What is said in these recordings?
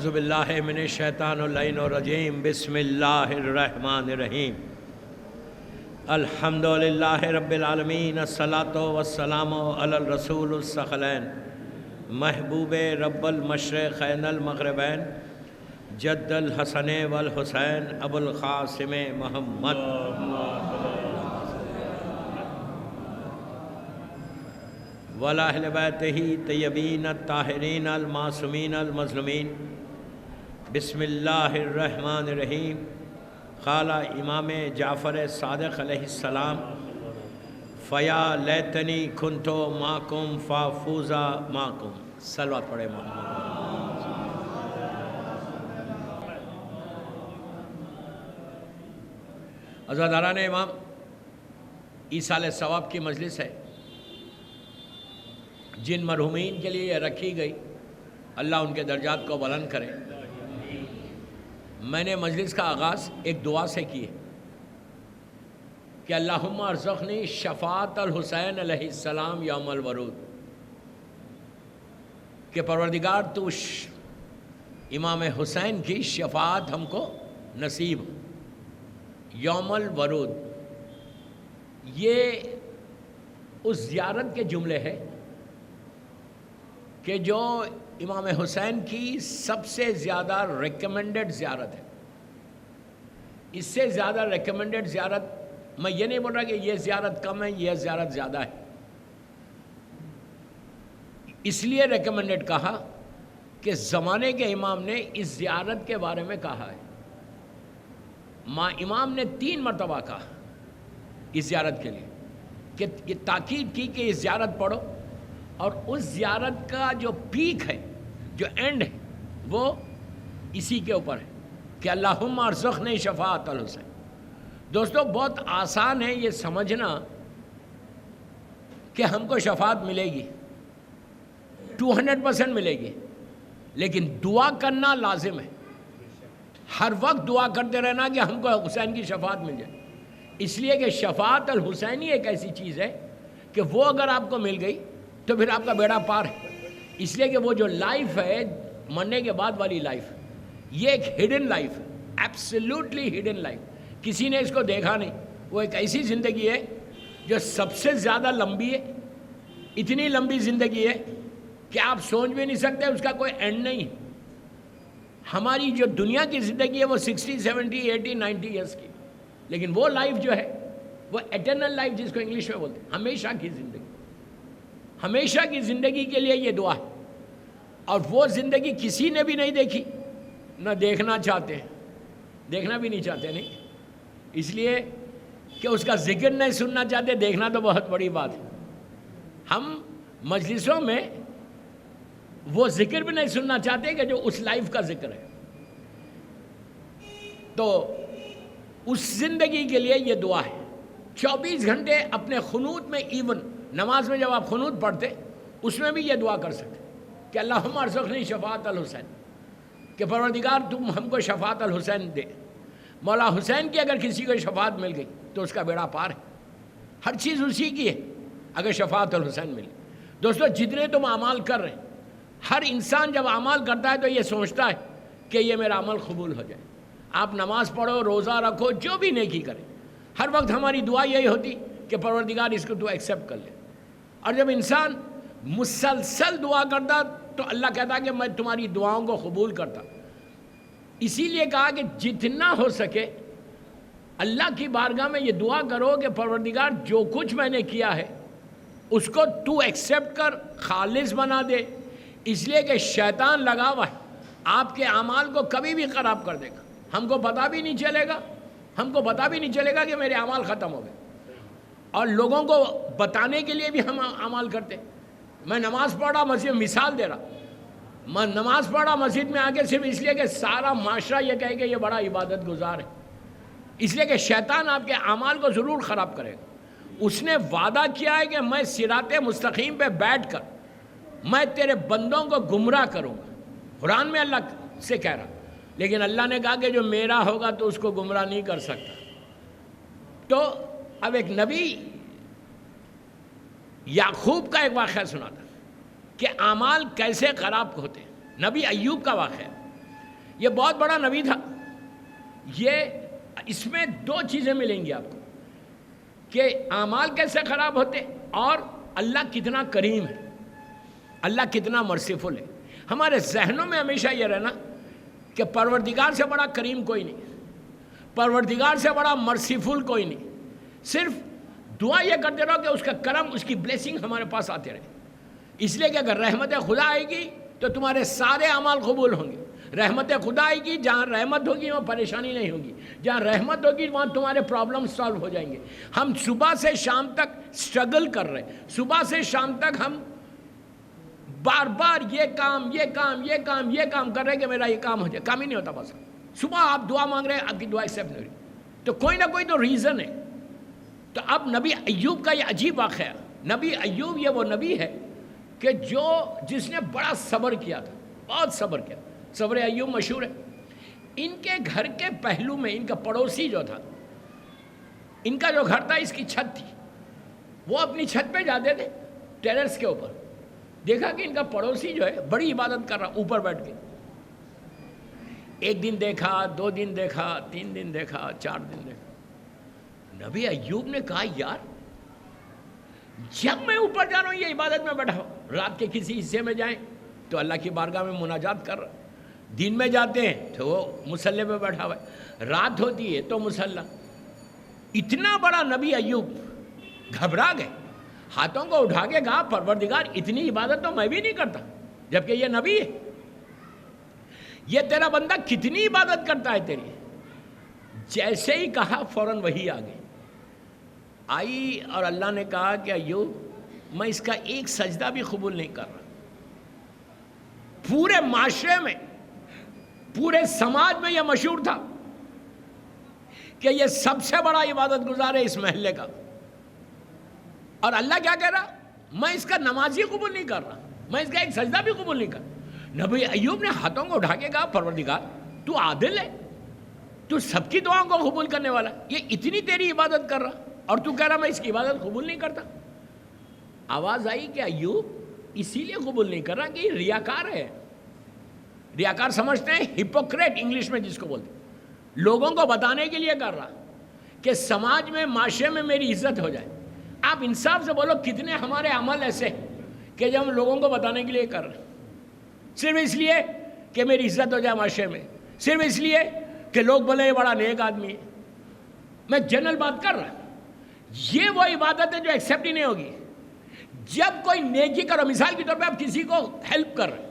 اعوذ باللہ من الشیطان اللعین الرجیم بسم اللہ الرحمن الرحیم الحمدللہ رب العالمین الصلاۃ والسلام علی الرسول الثقلین محبوب رب المشرقین المغربین جد الحسن والحسین ابو القاسم محمد وعلی اہل بیتہ طیبین الطاہرین المعصومین المظلومین بسم اللہ الرحمن الرحیم قال امام جعفر صادق علیہ السلام فیا لیتنی کنتو معکم فافوز معکم صلوات پڑھے محمد۔ عزاداران امام، ایصال ثواب کی مجلس ہے جن مرحومین کے لیے یہ رکھی گئی، اللہ ان کے درجات کو بلند کرے۔ میں نے مجلس کا آغاز ایک دعا سے کی ہے کہ اللہم ارزقنی شفاعت الحسین علیہ السلام یوم الورود، کہ پروردگار تو امام حسین کی شفاعت ہم کو نصیب یوم الورود۔ یہ اس زیارت کے جملے ہے کہ جو امام حسین کی سب سے زیادہ ریکمنڈڈ زیارت ہے۔ اس سے زیادہ ریکمنڈڈ زیارت، میں یہ نہیں بول رہا کہ یہ زیارت کم ہے، یہ زیارت زیادہ ہے، اس لیے ریکمنڈڈ کہا کہ زمانے کے امام نے اس زیارت کے بارے میں کہا ہے۔ امام نے 3 مرتبہ کہا اس زیارت کے لیے کہ یہ تاکید کی کہ یہ زیارت پڑھو، اور اس زیارت کا جو پیک ہے، جو اینڈ ہے، وہ اسی کے اوپر ہے کہ اللہم ارزقنی شفاعت الحسین۔ دوستو، بہت آسان ہے یہ سمجھنا کہ ہم کو شفاعت ملے گی، 200% ملے گی، لیکن دعا کرنا لازم ہے۔ ہر وقت دعا کرتے رہنا کہ ہم کو حسین کی شفاعت مل جائے، اس لیے کہ شفاعت الحسینی ایک ایسی چیز ہے کہ وہ اگر آپ کو مل گئی تو پھر آپ کا بیڑا پار ہے۔ اس لیے کہ وہ جو لائف ہے، مرنے کے بعد والی لائف، یہ ایک ہڈن لائف ہے، ایبسلیوٹلی ہڈن لائف، کسی نے اس کو دیکھا نہیں۔ وہ ایک ایسی زندگی ہے جو سب سے زیادہ لمبی ہے، اتنی لمبی زندگی ہے کہ آپ سوچ بھی نہیں سکتے، اس کا کوئی اینڈ نہیں ہے۔ ہماری جو دنیا کی زندگی ہے وہ 60 70 80 90 ایئرس کی، لیکن وہ لائف جو ہے وہ ایٹرنل لائف، جس کو انگلش میں بولتے ہیں، ہمیشہ کی زندگی۔ ہمیشہ کی زندگی کے لیے یہ دعا ہے، اور وہ زندگی کسی نے بھی نہیں دیکھی، نہ دیکھنا چاہتے ہیں، دیکھنا بھی نہیں چاہتے، نہیں، اس لیے کہ اس کا ذکر نہیں سننا چاہتے۔ دیکھنا تو بہت بڑی بات ہے، ہم مجلسوں میں وہ ذکر بھی نہیں سننا چاہتے کہ جو اس لائف کا ذکر ہے۔ تو اس زندگی کے لیے یہ دعا ہے۔ 24 گھنٹے اپنے قنوت میں، ایون نماز میں جب آپ قنوت پڑھتے، اس میں بھی یہ دعا کر سکتے کہ اللہم ارزقنی شفاعت الحسین، کہ پروردگار تم ہم کو شفاعت الحسین دے۔ مولا حسین کی اگر کسی کو شفاعت مل گئی تو اس کا بیڑا پار ہے، ہر چیز اسی کی ہے اگر شفاعت الحسین ملی۔ دوستو، جتنے تم اعمال کر رہے ہیں، ہر انسان جب اعمال کرتا ہے تو یہ سوچتا ہے کہ یہ میرا عمل قبول ہو جائے۔ آپ نماز پڑھو، روزہ رکھو، جو بھی نیکی کریں، ہر وقت ہماری دعا یہی ہوتی کہ پروردگار اس کو تو ایکسیپٹ کر لے۔ اور جب انسان مسلسل دعا کرتا تو اللہ کہتا کہ میں تمہاری دعاؤں کو قبول کرتا۔ اسی لیے کہا کہ جتنا ہو سکے اللہ کی بارگاہ میں یہ دعا کرو کہ پروردگار جو کچھ میں نے کیا ہے اس کو تو ایکسیپٹ کر، خالص بنا دے، اس لیے کہ شیطان لگا ہوا ہے، آپ کے اعمال کو کبھی بھی خراب کر دے گا۔ ہم کو پتہ بھی نہیں چلے گا کہ میرے اعمال ختم ہو گئے، اور لوگوں کو بتانے کے لیے بھی ہم اعمال کرتے۔ میں نماز پڑھا، مسجد، مثال دے رہا، میں نماز پڑھا مسجد میں آگے صرف اس لیے کہ سارا معاشرہ یہ کہے کہ یہ بڑا عبادت گزار ہے، اس لیے کہ شیطان آپ کے اعمال کو ضرور خراب کرے گا۔ اس نے وعدہ کیا ہے کہ میں صراط مستقیم پہ بیٹھ کر میں تیرے بندوں کو گمراہ کروں گا، قرآن میں اللہ سے کہہ رہا، لیکن اللہ نے کہا کہ جو میرا ہوگا تو اس کو گمراہ نہیں کر سکتا۔ تو اب ایک نبی یعقوب کا ایک واقعہ سنا تھا کہ اعمال کیسے خراب ہوتے ہیں۔ نبی ایوب کا واقعہ، یہ بہت بڑا نبی تھا. یہ اس میں دو چیزیں ملیں گی آپ کو کہ اعمال کیسے خراب ہوتے اور اللہ کتنا کریم ہے, اللہ کتنا مرسیفل ہے. ہمارے ذہنوں میں ہمیشہ یہ رہنا کہ پروردگار سے بڑا کریم کوئی نہیں, پروردگار سے بڑا مرسیفل کوئی نہیں. صرف دعا یہ کرتے رہو کہ اس کا کرم, اس کی بلیسنگ ہمارے پاس آتے رہے. اس لیے کہ اگر رحمت خدا آئے گی تو تمہارے سارے اعمال قبول ہوں گے. رحمت خدا آئے گی, جہاں رحمت ہوگی وہاں پریشانی نہیں ہوگی, جہاں رحمت ہوگی وہاں تمہارے پرابلم سالو ہو جائیں گے. ہم صبح سے شام تک سٹرگل کر رہے ہیں, صبح سے شام تک ہم بار بار یہ کام کر رہے ہیں کہ میرا یہ کام ہو جائے, کام ہی نہیں ہوتا. بس صبح آپ دعا مانگ رہے ہیں, آپ کی دعا ایکسیپٹ نہیں ہو رہی, تو کوئی نہ کوئی تو ریزن ہے. تو اب نبی ایوب کا یہ عجیب واقعہ ہے. نبی ایوب یہ وہ نبی ہے کہ جس نے بڑا صبر کیا تھا, بہت صبر کیا. صبر ایوب مشہور ہے. ان کے گھر کے پہلو میں ان کا پڑوسی جو تھا, ان کا جو گھر تھا اس کی چھت تھی, وہ اپنی چھت پہ جاتے تھے ٹیرس کے اوپر. دیکھا کہ ان کا پڑوسی جو ہے بڑی عبادت کر رہا اوپر بیٹھ کے. ایک دن دیکھا, 2 دن دیکھا, 3 دن دیکھا, 4 دن دیکھا. نبی ایوب نے کہا یار جب میں اوپر جا رہا ہوں یہ عبادت میں بیٹھا ہوں, رات کے کسی حصے میں جائیں تو اللہ کی بارگاہ میں مناجات کر رہا, دن میں جاتے ہیں تو وہ مصلی پہ بیٹھا ہوا ہے, رات ہوتی ہے تو مصلی. اتنا بڑا نبی ایوب گھبرا گئے, ہاتھوں کو اٹھا کے کہا پروردگار اتنی عبادت تو میں بھی نہیں کرتا, جبکہ یہ نبی ہے. یہ تیرا بندہ کتنی عبادت کرتا ہے تیری. جیسے ہی کہا فوراً وہی آ گئی آئی اور اللہ نے کہا کہ ایوب میں اس کا ایک سجدہ بھی قبول نہیں کر رہا. پورے معاشرے میں, پورے سماج میں یہ مشہور تھا کہ یہ سب سے بڑا عبادت گزار ہے اس محلے کا. اور اللہ کیا کہہ رہا, میں اس کا نماز ہی قبول نہیں کر رہا, میں اس کا ایک سجدہ بھی قبول نہیں کر رہا. نبی ایوب نے ہاتھوں کو اٹھا کے کہا پروردگار تو عادل ہے, تو سب کی دعاؤں کو قبول کرنے والا, یہ اتنی تیری عبادت کر رہا اور تو کہہ رہا میں اس کی عبادت قبول نہیں کرتا. آواز آئی کہ ایوب اسی لیے قبول نہیں کر رہا کہ یہ ریاکار ہے. ریاکار سمجھتے ہیں ہپوکریٹ انگلش میں جس کو بولتے, لوگوں کو بتانے کے لیے کر رہا کہ سماج میں, معاشرے میں میری عزت ہو جائے. آپ انصاف سے بولو کتنے ہمارے عمل ایسے کہ جب ہم لوگوں کو بتانے کے لیے کر رہے ہیں, صرف اس لیے کہ میری عزت ہو جائے معاشرے میں, صرف اس لیے کہ لوگ بولے یہ بڑا نیک آدمی ہے. میں جنرل بات کر رہا ہوں. یہ وہ عبادت ہے جو ایکسیپٹ ہی نہیں ہوگی. جب کوئی نیکی کرو, مثال کے طور پہ آپ کسی کو ہیلپ کر رہے ہیں,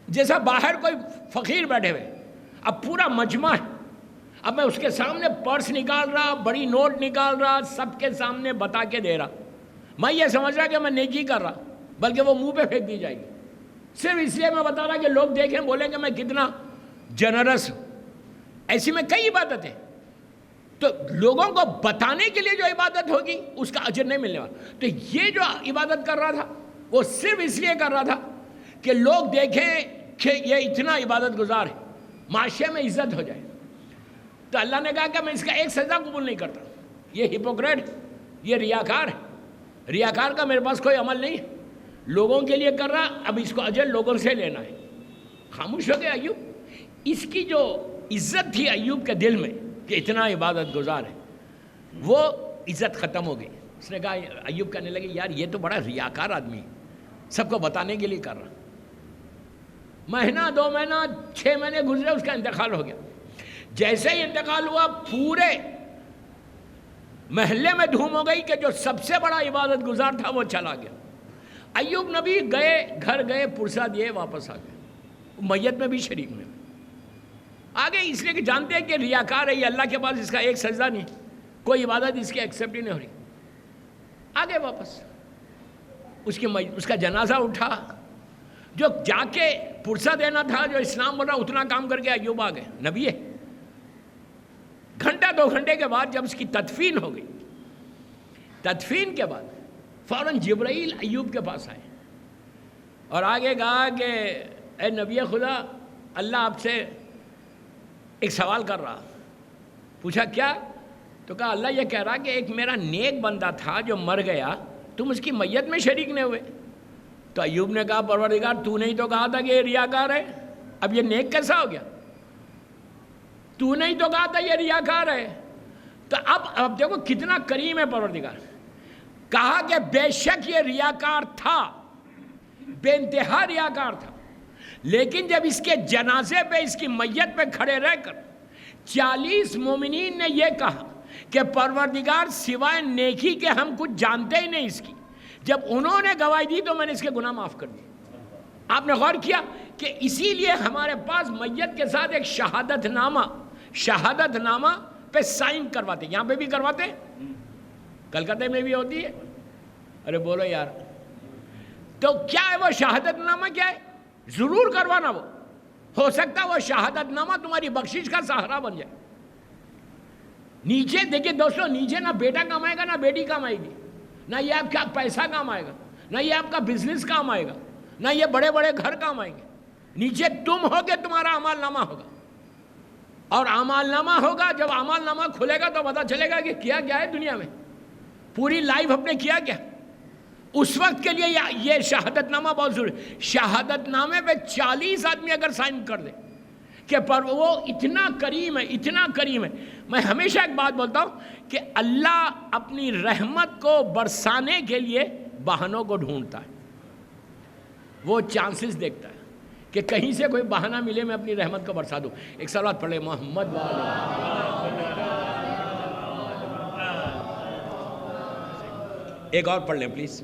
جیسا باہر کوئی فقیر بیٹھے ہوئے, اب پورا مجمع ہے, اب میں اس کے سامنے پرس نکال رہا, بڑی نوٹ نکال رہا, سب کے سامنے بتا کے دے رہا, میں یہ سمجھ رہا کہ میں نیکی کر رہا, بلکہ وہ منہ پہ پھینک دی جائے گی. صرف اس لیے میں بتا رہا کہ لوگ دیکھیں, بولیں کہ میں کتنا جنرس ہوں. ایسی میں کئی عبادتیں, تو لوگوں کو بتانے کے لیے جو عبادت ہوگی اس کا اجر نہیں ملنے والا. تو یہ جو عبادت کر رہا تھا وہ صرف اس لیے کر رہا تھا کہ لوگ دیکھیں کہ یہ اتنا عبادت گزار ہے, معاشرے میں عزت ہو جائے. تو اللہ نے کہا کہ میں اس کا ایک سجدہ قبول نہیں کرتا. یہ ہپوکریٹ, یہ ریاکار ہے. ریاکار کا میرے پاس کوئی عمل نہیں ہے, لوگوں کے لیے کر رہا, اب اس کو اجر لوگوں سے لینا ہے. خاموش ہو گیا ایوب. اس کی جو عزت تھی ایوب کے دل میں کہ اتنا عبادت گزار ہے, وہ عزت ختم ہو گئی. اس نے کہا, ایوب کہنے لگے یار یہ تو بڑا ریاکار آدمی ہے, سب کو بتانے کے لیے کر رہا. مہینہ 2 مہینہ 6 مہینے گزرے, اس کا انتقال ہو گیا. جیسے ہی انتقال ہوا پورے محلے میں دھوم ہو گئی کہ جو سب سے بڑا عبادت گزار تھا وہ چلا گیا. ایوب نبی گئے, گھر گئے, پرسہ دیے, واپس آ گئے, میت میں بھی شریک میں آگے, اس لیے کہ جانتے ہیں کہ ریاکار ہے یہ, اللہ کے پاس اس کا ایک سجدہ نہیں, کوئی عبادت اس کی ایکسیپٹ ہی نہیں ہو رہی. آگے واپس اس کا جنازہ اٹھا, جو جا کے پرسہ دینا تھا, جو اسلام بنا اتنا کام کر کے ایوب آ گئے, نبی ہے. گھنٹہ 2 گھنٹے کے بعد جب اس کی تدفین ہو گئی, تدفین کے بعد فوراً جبرائیل ایوب کے پاس آئے اور آگے کہا کہ اے نبی خدا, اللہ آپ سے ایک سوال کر رہا. پوچھا کیا؟ تو کہا اللہ یہ کہہ رہا کہ ایک میرا نیک بندہ تھا جو مر گیا, تم اس کی میت میں شریک نہیں ہوئے. تو ایوب نے کہا پروردگار تو نے ہی تو کہا تھا کہ یہ ریاکار ہے, اب یہ نیک کیسا ہو گیا؟ تو نہیں تو کہا تھا یہ ریاکار ہے. تو اب دیکھو کتنا کریم ہے پروردگار. کہا کہ بے شک یہ ریاکار تھا، بے انتہا ریاکار تھا، لیکن جب اس کے جنازے پہ، اس کی میت پہ کھڑے رہ کر 40 مومنین نے یہ کہا کہ پروردگار سوائے نیکی کے ہم کچھ جانتے ہی نہیں اس کی، جب انہوں نے گواہی دی تو میں نے اس کے گناہ معاف کر دیے. آپ نے غور کیا کہ اسی لیے ہمارے پاس میت کے ساتھ ایک شہادت نامہ پہ سائن کرواتے. یہاں پہ بھی کرواتے، کلکتہ میں بھی ہوتی ہے. ارے بولو یار. تو کیا ہے وہ شہادت نامہ؟ کیا ہے؟ ضرور کروانا. وہ ہو سکتا ہے وہ شہادت نامہ تمہاری بخشش کا سہارا بن جائے. نیچے دیکھیے دوستو، نیچے نہ بیٹا کمائے گا نہ بیٹی کمائے گی، نہ یہ آپ کا پیسہ کام آئے گا، نہ یہ آپ کا بزنس کام آئے گا، نہ یہ بڑے بڑے گھر کام آئیں گے. نیچے تم ہوگے، تمہارا اعمال نامہ ہوگا. اور اعمال نامہ ہوگا، جب اعمال نامہ کھلے گا تو پتہ چلے گا کہ کیا کیا ہے دنیا میں، پوری لائف اپنے کیا کیا. اس وقت کے لیے یہ شہادت نامہ بہت ضروری ہے. شہادت نامے پہ 40 آدمی اگر سائن کر دے کہ پر وہ اتنا کریم ہے، اتنا کریم ہے. میں ہمیشہ ایک بات بولتا ہوں کہ اللہ اپنی رحمت کو برسانے کے لیے بہانوں کو ڈھونڈتا ہے. وہ چانسز دیکھتا ہے کہ کہیں سے کوئی بہانہ ملے میں اپنی رحمت کو برسا دوں. ایک صلوات پڑھ لیں محمد ایک اور پڑھ لیں پلیز.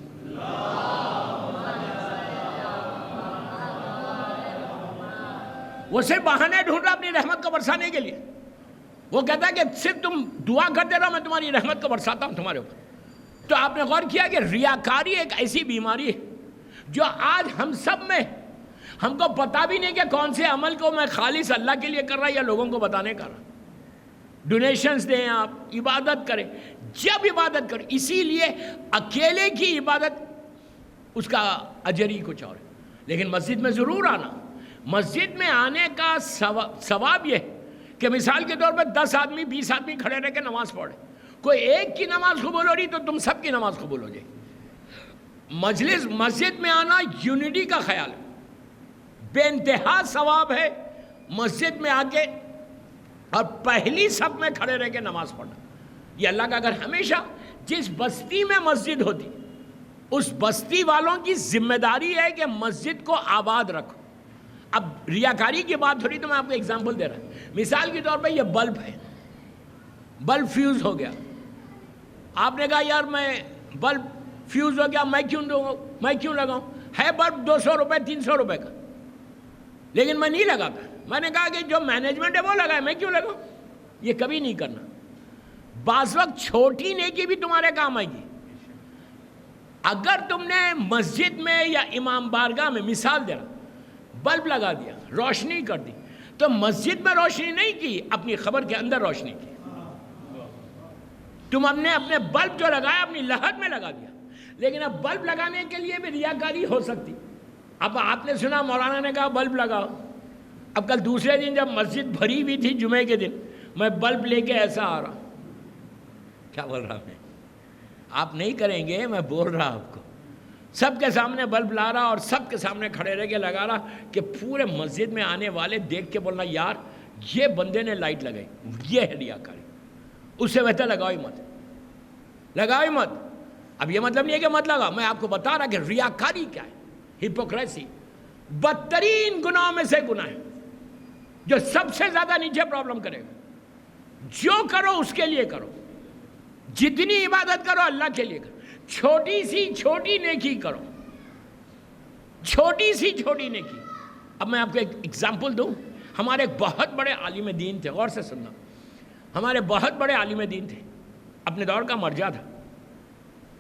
وہ صرف بہانے ڈھونڈ رہا اپنی رحمت کو برسانے کے لیے. وہ کہتا ہے کہ صرف تم دعا کرتے رہو، میں تمہاری رحمت کو برساتا ہوں تمہارے اوپر. تو آپ نے غور کیا کہ ریاکاری ایک ایسی بیماری ہے جو آج ہم سب میں، ہم کو پتا بھی نہیں کہ کون سے عمل کو میں خالص اللہ کے لیے کر رہا یا لوگوں کو بتانے کر رہا. ڈونیشنز دیں، آپ عبادت کریں، جب عبادت کریں. اسی لیے اکیلے کی عبادت اس کا اجر ہی کچھ اور ہے. لیکن مسجد میں ضرور آنا. مسجد میں آنے کا ثواب یہ ہے کہ مثال کے طور پہ 10 آدمی 20 آدمی کھڑے رہ کے نماز پڑھے. کوئی ایک کی نماز قبول ہو رہی تو تم سب کی نماز قبول ہو جائے. مسجد میں آنا یونٹی کا خیال ہے. بے انتہا ثواب ہے مسجد میں آ کے اور پہلی صف میں کھڑے رہ کے نماز پڑھنا. یہ اللہ کا اگر ہمیشہ جس بستی میں مسجد ہوتی اس بستی والوں کی ذمہ داری ہے کہ مسجد کو آباد رکھو. اب ریاکاری کی بات ہو رہی تو میں آپ کو ایگزامپل دے رہا ہوں. مثال کے طور پہ یہ بلب ہے، بلب فیوز ہو گیا. آپ نے کہا یار میں بلب فیوز ہو گیا، میں کیوں لگاؤں؟ ہے بلب 200 روپے 300 روپے کا، لیکن میں نہیں لگاتا. میں نے کہا کہ جو مینجمنٹ ہے وہ لگائے، میں کیوں لگاؤں؟ یہ کبھی نہیں کرنا. بعض وقت چھوٹی نیکی بھی تمہارے کام آئے گی. اگر تم نے مسجد میں یا امام بارگاہ میں، مثال دے رہا، بلب لگا دیا، روشنی کر دی، تو مسجد میں روشنی نہیں کی، اپنی خبر کے اندر روشنی کی. تم اپنے بلب جو لگایا اپنی لحد میں لگا دیا. لیکن اب بلب لگانے کے لیے بھی ریاکاری ہو سکتی. اب آپ نے سنا مولانا نے کہا بلب لگاؤ. اب کل دوسرے دن جب مسجد بھری ہوئی تھی جمعے کے دن، میں بلب لے کے ایسا آ رہا. کیا بول رہا میں؟ آپ نہیں کریں گے، میں بول رہا آپ کو. سب کے سامنے بلب لا رہا اور سب کے سامنے کھڑے رہ کے لگا رہا کہ پورے مسجد میں آنے والے دیکھ کے بولنا یار یہ بندے نے لائٹ لگائی. یہ ہے ریاکاری. اس سے بہتر لگاؤ ہی مت. اب یہ مطلب نہیں ہے کہ مت لگاؤ، میں آپ کو بتا رہا کہ ریاکاری کیا ہے. ہپوکریسی بدترین گناہوں میں سے گناہ ہے جو سب سے زیادہ نیچے پرابلم کرے گا. جو کرو اس کے لیے کرو، جتنی عبادت کرو اللہ کے لیے کرو. چھوٹی سی چھوٹی نیکی کرو، چھوٹی سی چھوٹی نیکی. اب میں آپ کو ایک ایگزامپل دوں. ہمارے ایک بہت بڑے عالم دین تھے، غور سے سننا. ہمارے بہت بڑے عالم دین تھے، اپنے دور کا مرجع تھا.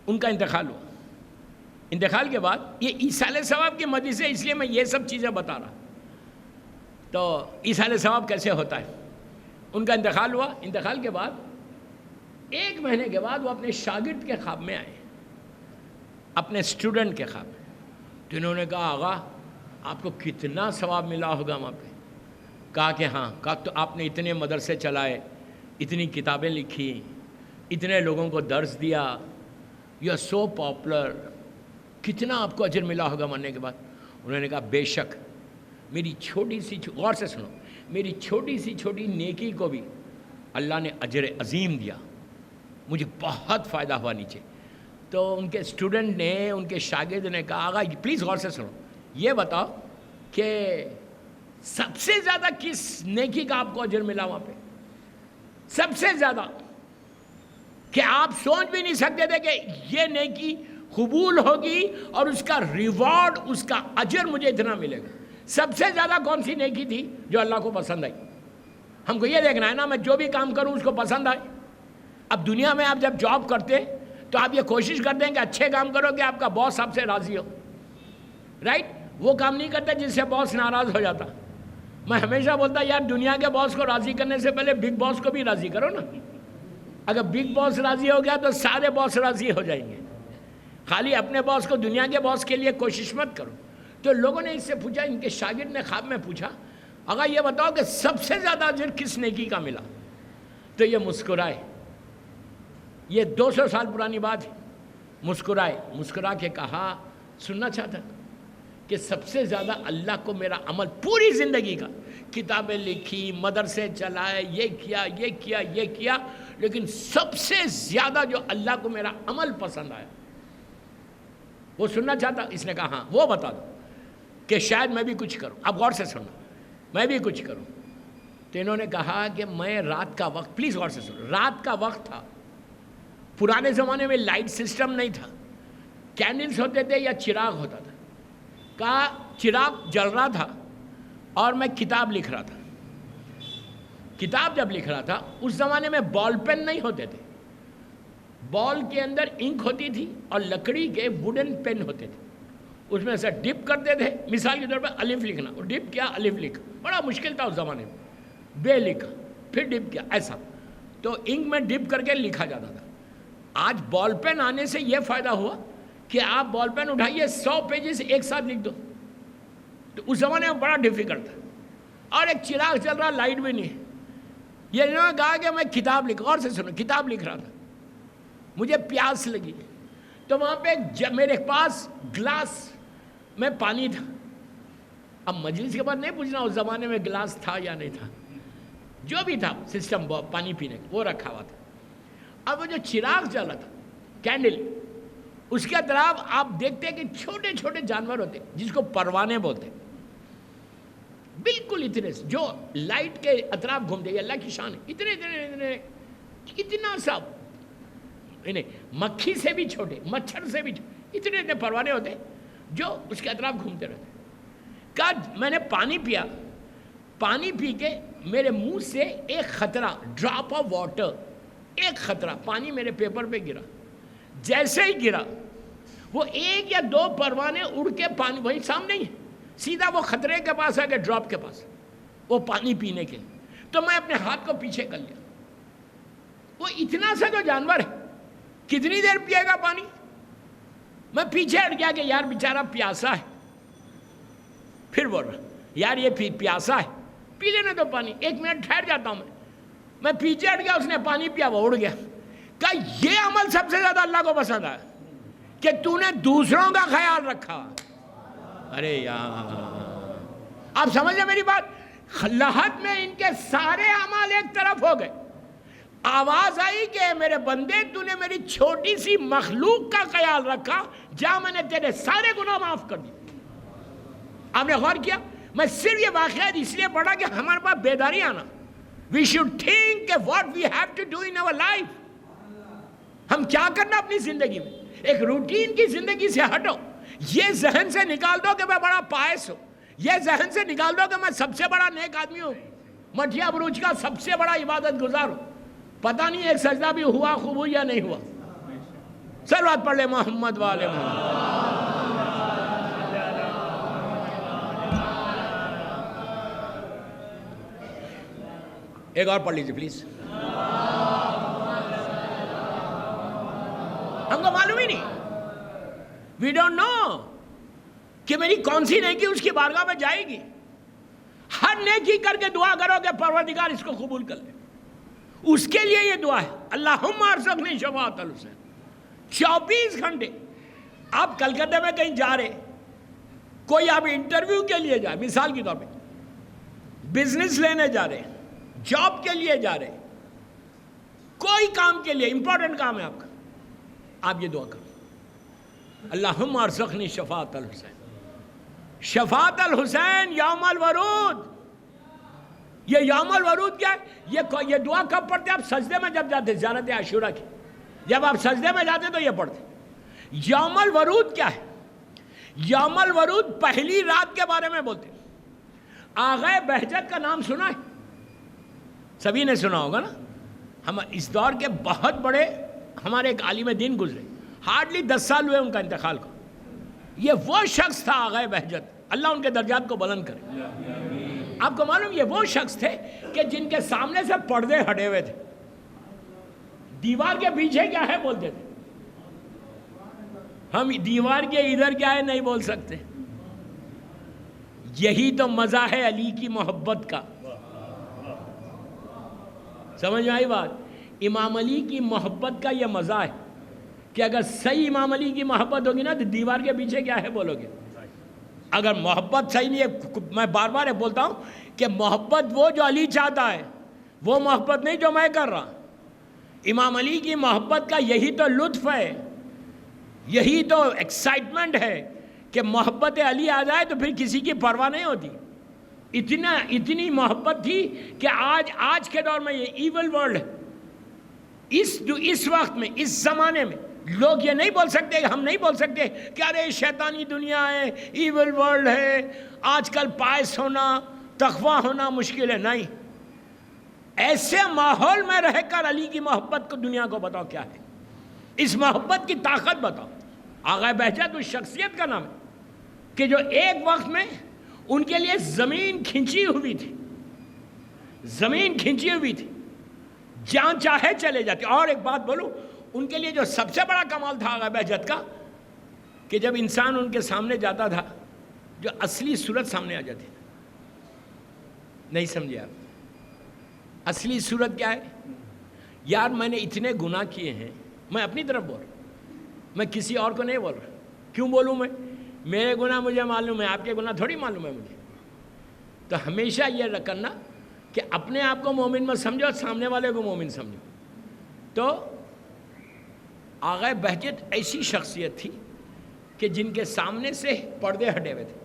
ان کا انتقال ہوا. انتقال کے بعد یہ ایصال ثواب کی مدد سے، اس لیے میں یہ سب چیزیں بتا رہا. تو ایصال ثواب کیسے ہوتا ہے؟ ان کا انتقال ہوا. انتقال کے بعد 1 مہینے کے بعد وہ اپنے شاگرد کے خواب میں آئے، اپنے اسٹوڈنٹ کے خواب میں. تو انہوں نے کہا آغا آپ کو کتنا ثواب ملا ہوگا وہاں پہ. کہا کہ ہاں. کہا تو آپ نے اتنے مدرسے چلائے، اتنی کتابیں لکھی، اتنے لوگوں کو درس دیا، یو آر سو پاپولر، کتنا آپ کو اجر ملا ہوگا مرنے کے بعد. انہوں نے کہا بے شک میری چھوٹی سی غور سے سنو، میری چھوٹی سی چھوٹی نیکی کو بھی اللہ نے اجر عظیم دیا، مجھے بہت فائدہ ہوا نیچے۔ تو ان کے اسٹوڈنٹ نے، ان کے شاگرد نے کہا آغا پلیز غور سے سنو، یہ بتاؤ کہ سب سے زیادہ کس نیکی کا آپ کو اجر ملا وہاں پہ؟ سب سے زیادہ کہ آپ سوچ بھی نہیں سکتے تھے کہ یہ نیکی قبول ہوگی اور اس کا ریوارڈ، اس کا اجر مجھے اتنا ملے گا۔ سب سے زیادہ کون سی نیکی تھی جو اللہ کو پسند آئی؟ ہم کو یہ دیکھنا ہے نا، میں جو بھی کام کروں اس کو پسند آئے۔ اب دنیا میں آپ جب جاب کرتے تو آپ یہ کوشش کرتے ہیں کہ اچھے کام کرو کہ آپ کا باس آپ سے راضی ہو، رائٹ؟ وہ کام نہیں کرتے جس سے باس ناراض ہو جاتا۔ میں ہمیشہ بولتا یار دنیا کے باس کو راضی کرنے سے پہلے بگ باس کو بھی راضی کرو نا۔ اگر بگ باس راضی ہو گیا تو سارے باس راضی ہو جائیں گے۔ خالی اپنے باس کو، دنیا کے باس کے لیے کوشش مت کرو۔ تو لوگوں نے اس سے پوچھا، ان کے شاگرد نے خواب میں پوچھا اگر یہ بتاؤ کہ سب سے زیادہ اجر کس نیکی کا ملا؟ تو یہ مسکرائے، یہ 200 سال پرانی بات ہے۔ مسکرائے، مسکرا کے کہا سننا چاہتا کہ سب سے زیادہ اللہ کو میرا عمل پوری زندگی کا، کتابیں لکھی، مدرسے چلائے، یہ کیا یہ کیا یہ کیا، لیکن سب سے زیادہ جو اللہ کو میرا عمل پسند آیا وہ سننا چاہتا؟ اس نے کہا ہاں وہ بتا دو کہ شاید میں بھی کچھ کروں۔ اب غور سے سننا، میں بھی کچھ کروں۔ تو انہوں نے کہا کہ میں رات کا وقت، پلیز غور سے سنو، رات کا وقت تھا، پرانے زمانے میں لائٹ سسٹم نہیں تھا، کینڈلز ہوتے تھے یا چراغ ہوتا تھا۔ کہا چراغ جل رہا تھا اور میں کتاب لکھ رہا تھا۔ کتاب جب لکھ رہا تھا اس زمانے میں بال پین نہیں ہوتے تھے، بال کے اندر انک ہوتی تھی اور لکڑی کے ووڈن پین ہوتے تھے، اس میں سے ڈپ کرتے تھے۔ مثال کے طور پہ الف لکھنا، وہ ڈپ کیا الف لکھا، بڑا مشکل تھا اس زمانے میں، بے لکھا پھر ڈپ کیا، ایسا تو انک میں ڈپ کر کے لکھا جاتا تھا۔ آج بال پین آنے سے یہ فائدہ ہوا کہ آپ بال پین اٹھائیے 100 پیجز ایک ساتھ لکھ دو، تو اس زمانے میں بڑا ڈیفیکلٹ تھا۔ اور ایک چراغ چل رہا، لائٹ بھی نہیں ہے۔ یہ انہوں نے کہا کہ میں کتاب لکھ، اور سے سنو، کتاب لکھ رہا تھا، مجھے پیاس لگی تو وہاں پہ میرے پاس گلاس میں پانی تھا۔ اب مجلس کے بعد نہیں پوچھنا اس زمانے میں گلاس تھا یا نہیں تھا، جو بھی تھا سسٹم پانی پینے کا وہ رکھا ہوا تھا۔ اب وہ جو چراغ چل رہا تھا، کینڈل، اس کے اطراف آپ دیکھتے ہیں کہ چھوٹے چھوٹے جانور ہوتے جس کو پروانے بولتے، بالکل اتنے جو لائٹ کے اطراف گھومتے، یہ اللہ کی شان ہے، اتنے اتنے اتنے، اتنا سا نہیں، مکھی سے بھی چھوٹے، مچھر سے بھی چھوٹے، اتنے اتنے پروانے ہوتے جو اس کے اطراف گھومتے رہتے۔ کہا میں نے پانی پیا، پانی پی کے میرے منہ سے ایک خطرہ، ڈراپ آف واٹر، ایک خطرہ پانی میرے پیپر پہ گرا۔ جیسے ہی گرا وہ ایک یا دو پروانے اڑ کے پانی وہیں سامنے ہی، سیدھا وہ خطرے کے پاس آ گئے، ڈراپ کے پاس، وہ پانی پینے کے لیے۔ تو میں اپنے ہاتھ کو پیچھے کر لیا، وہ اتنا سا جو جانور ہے کتنی دیر پیے گا پانی؟ میں پیچھے ہٹ گیا کہ یار بیچارہ پیاسا ہے، پھر بول رہا یار یہ پیاسا ہے، پی لینے تو پانی، 1 منٹ ٹھہر جاتا ہوں میں پیچھے ہٹ گیا، اس نے پانی پیا، وہ اڑ گیا۔ کہا یہ عمل سب سے زیادہ اللہ کو پسند آیا کہ تو نے دوسروں کا خیال رکھا۔ ارے یار آپ سمجھ لیں میری بات، لحد میں ان کے سارے اعمال ایک طرف ہو گئے، آواز آئی کہ میرے بندے تو نے میری چھوٹی سی مخلوق کا خیال رکھا، جا میں نے تیرے سارے گناہ معاف کر دیے۔ آپ نے غور کیا؟ میں صرف یہ واقعہ اس لیے پڑھا کہ ہمارے پاس بیداری آنا، we should think what we have to do in our life، ہم کیا کرنا اپنی زندگی میں، ایک روٹین کی زندگی سے ہٹو، یہ ذہن سے نکال دو کہ میں بڑا پائس ہوں، یہ ذہن سے نکال دو کہ میں سب سے بڑا نیک آدمی ہوں، مٹھیا بروج کا سب سے بڑا عبادت گزار ہوں، پتہ نہیں ایک سجدہ بھی ہوا خوب یا نہیں ہوا۔ صلوات پڑھ لے محمد والے محمد۔ ایک اور پڑھ لیجیے پلیز، ہم کو معلوم ہی نہیں، وی ڈونٹ نو کہ میری کون سی نیکی اس کی بارگاہ میں جائے گی۔ ہر نیکی کر کے دعا کرو کہ پروردگار اس کو قبول کر لے، اس کے لیے یہ دعا ہے، اللہم ارزقنی شفاعۃ الحسین۔ 24 گھنٹے آپ کلکتہ میں کہیں جا رہے، کوئی آپ انٹرویو کے لیے جائے، مثال کے طور پہ بزنس لینے جا رہے ہیں، جاب کے لیے جا رہے ہیں، کوئی کام کے لیے امپورٹنٹ کام ہے آپ کا، آپ یہ دعا کرو، اللہم ارزقنی شفاعت الحسین، شفاعت الحسین یوم الورود۔ یہ یوم الورود کیا ہے؟ یہ دعا کب پڑھتے ہیں آپ؟ سجدے میں جب جاتے، زیارت عاشورہ کی جب آپ سجدے میں جاتے تو یہ پڑھتے۔ یوم الورود کیا ہے؟ یوم الورود پہلی رات کے بارے میں بولتے ہیں۔ آغا بہجت کا نام سنا ہے؟ سبھی نے سنا ہوگا نا۔ ہم اس دور کے بہت بڑے ہمارے ایک عالم دین گزرے، ہارڈلی 10 سال ہوئے ان کا انتقال کو۔ یہ وہ شخص تھا آغا بہجت، اللہ ان کے درجات کو بلند کرے۔ آپ کو معلوم یہ وہ شخص تھے کہ جن کے سامنے سے پردے ہٹے ہوئے تھے، دیوار کے پیچھے کیا ہے بولتے تھے، ہم دیوار کے ادھر کیا ہے نہیں بول سکتے۔ یہی تو مزہ ہے علی کی محبت کا، سمجھ میں آئی بات؟ امام علی کی محبت کا یہ مزہ ہے کہ اگر صحیح امام علی کی محبت ہوگی نا تو دیوار کے پیچھے کیا ہے بولو گے۔ اگر محبت صحیح نہیں ہے، میں بار بار بولتا ہوں کہ محبت وہ جو علی چاہتا ہے، وہ محبت نہیں جو میں کر رہا۔ امام علی کی محبت کا یہی تو لطف ہے، یہی تو ایکسائٹمنٹ ہے کہ محبت علی آ جائے تو پھر کسی کی پرواہ نہیں ہوتی۔ اتنی محبت تھی کہ آج کے دور میں یہ ایول ورلڈ ہے، اس وقت میں، اس زمانے میں لوگ یہ نہیں بول سکتے، ہم نہیں بول سکتے کہ ارے شیطانی دنیا ہے، ایول ورلڈ ہے، آج کل پائس ہونا، تقویٰ ہونا مشکل ہے۔ نہیں، ایسے ماحول میں رہ کر علی کی محبت کو دنیا کو بتاؤ کیا ہے، اس محبت کی طاقت بتاؤ۔ آغا بہجت اس شخصیت کا نام ہے کہ جو ایک وقت میں ان کے لیے زمین کھنچی ہوئی تھی، زمین کھنچی ہوئی تھی، جہاں چاہے چلے جاتے۔ اور ایک بات بولوں، ان کے لیے جو سب سے بڑا کمال تھا آغا بہجت کا کہ جب انسان ان کے سامنے جاتا تھا جو اصلی صورت سامنے آ جاتی تھی۔ نہیں سمجھے آپ؟ اصلی صورت کیا ہے؟ یار میں نے اتنے گناہ کیے ہیں، میں اپنی طرف بول رہا ہوں، میں کسی اور کو نہیں بول رہا۔ کیوں بولوں میں؟ میرے گناہ مجھے معلوم ہے، آپ کے گناہ تھوڑی معلوم ہے مجھے۔ تو ہمیشہ یہ کرنا کہ اپنے آپ کو مومن مت سمجھو، سامنے والے کو مومن سمجھو۔ تو آغا بہجت ایسی شخصیت تھی کہ جن کے سامنے سے پردے ہٹے ہوئے تھے۔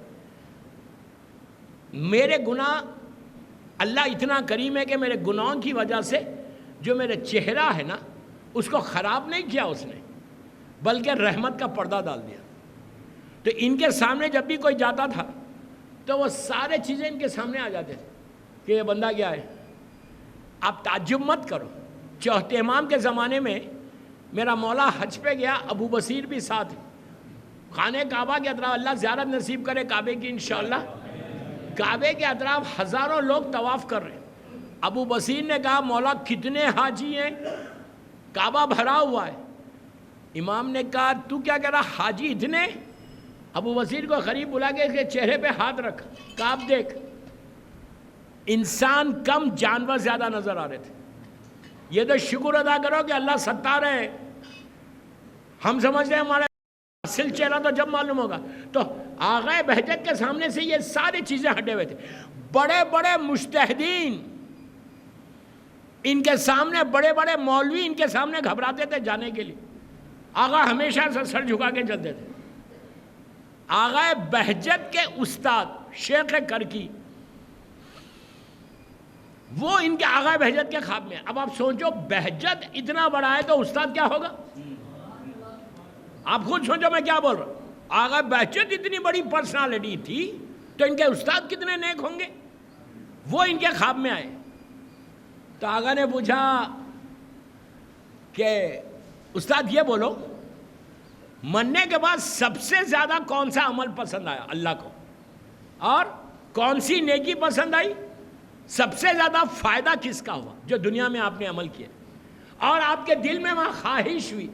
میرے گناہ، اللہ اتنا کریم ہے کہ میرے گناہوں کی وجہ سے جو میرا چہرہ ہے نا اس کو خراب نہیں کیا اس نے، بلکہ رحمت کا پردہ ڈال دیا۔ تو ان کے سامنے جب بھی کوئی جاتا تھا تو وہ سارے چیزیں ان کے سامنے آ جاتے تھے کہ یہ بندہ کیا ہے۔ آپ تعجب مت کرو، چوتھے امام کے زمانے میں میرا مولا حج پہ گیا، ابو بصیر بھی ساتھ، خانہ کعبہ کے اطراف، اللہ زیارت نصیب کرے کعبے کی انشاءاللہ، کعبے کے اطراف ہزاروں لوگ طواف کر رہے ہیں۔ ابو بصیر نے کہا مولا کتنے حاجی ہیں، کعبہ بھرا ہوا ہے۔ امام نے کہا تو کیا کہہ رہا، حاجی اتنے؟ ابو بصیر کو قریب بلا کے اس کے چہرے پہ ہاتھ رکھ، کہا اب دیکھ، انسان کم جانور زیادہ نظر آ رہے تھے۔ یہ تو شکر ادا کرو کہ اللہ ستار ہے، ہم سمجھتے ہیں ہمارا اصل چہرہ تو جب معلوم ہوگا۔ تو آغا بہجت کے سامنے سے یہ ساری چیزیں ہٹے ہوئے تھے۔ بڑے بڑے مجتہدین ان کے سامنے، بڑے بڑے مولوی ان کے سامنے گھبراتے تھے جانے کے لیے۔ آغا ہمیشہ سے سر جھکا کے چلتے تھے۔ آغا بہجت کے استاد شیخ کرکی، وہ ان کے آغا بہجت کے خواب میں۔ اب آپ سوچو بہجت اتنا بڑا ہے تو استاد کیا ہوگا؟ آپ خود سوچو میں کیا بول رہا ہوں۔ آغا بہجت اتنی بڑی پرسنالٹی تھی تو ان کے استاد کتنے نیک ہوں گے۔ وہ ان کے خواب میں آئے تو آغا نے پوچھا کہ استاد یہ بولو، مرنے کے بعد سب سے زیادہ کون سا عمل پسند آیا اللہ کو، اور کون سی نیکی پسند آئی، سب سے زیادہ فائدہ کس کا ہوا جو دنیا میں آپ نے عمل کیا، اور آپ کے دل میں وہاں خواہش ہوئی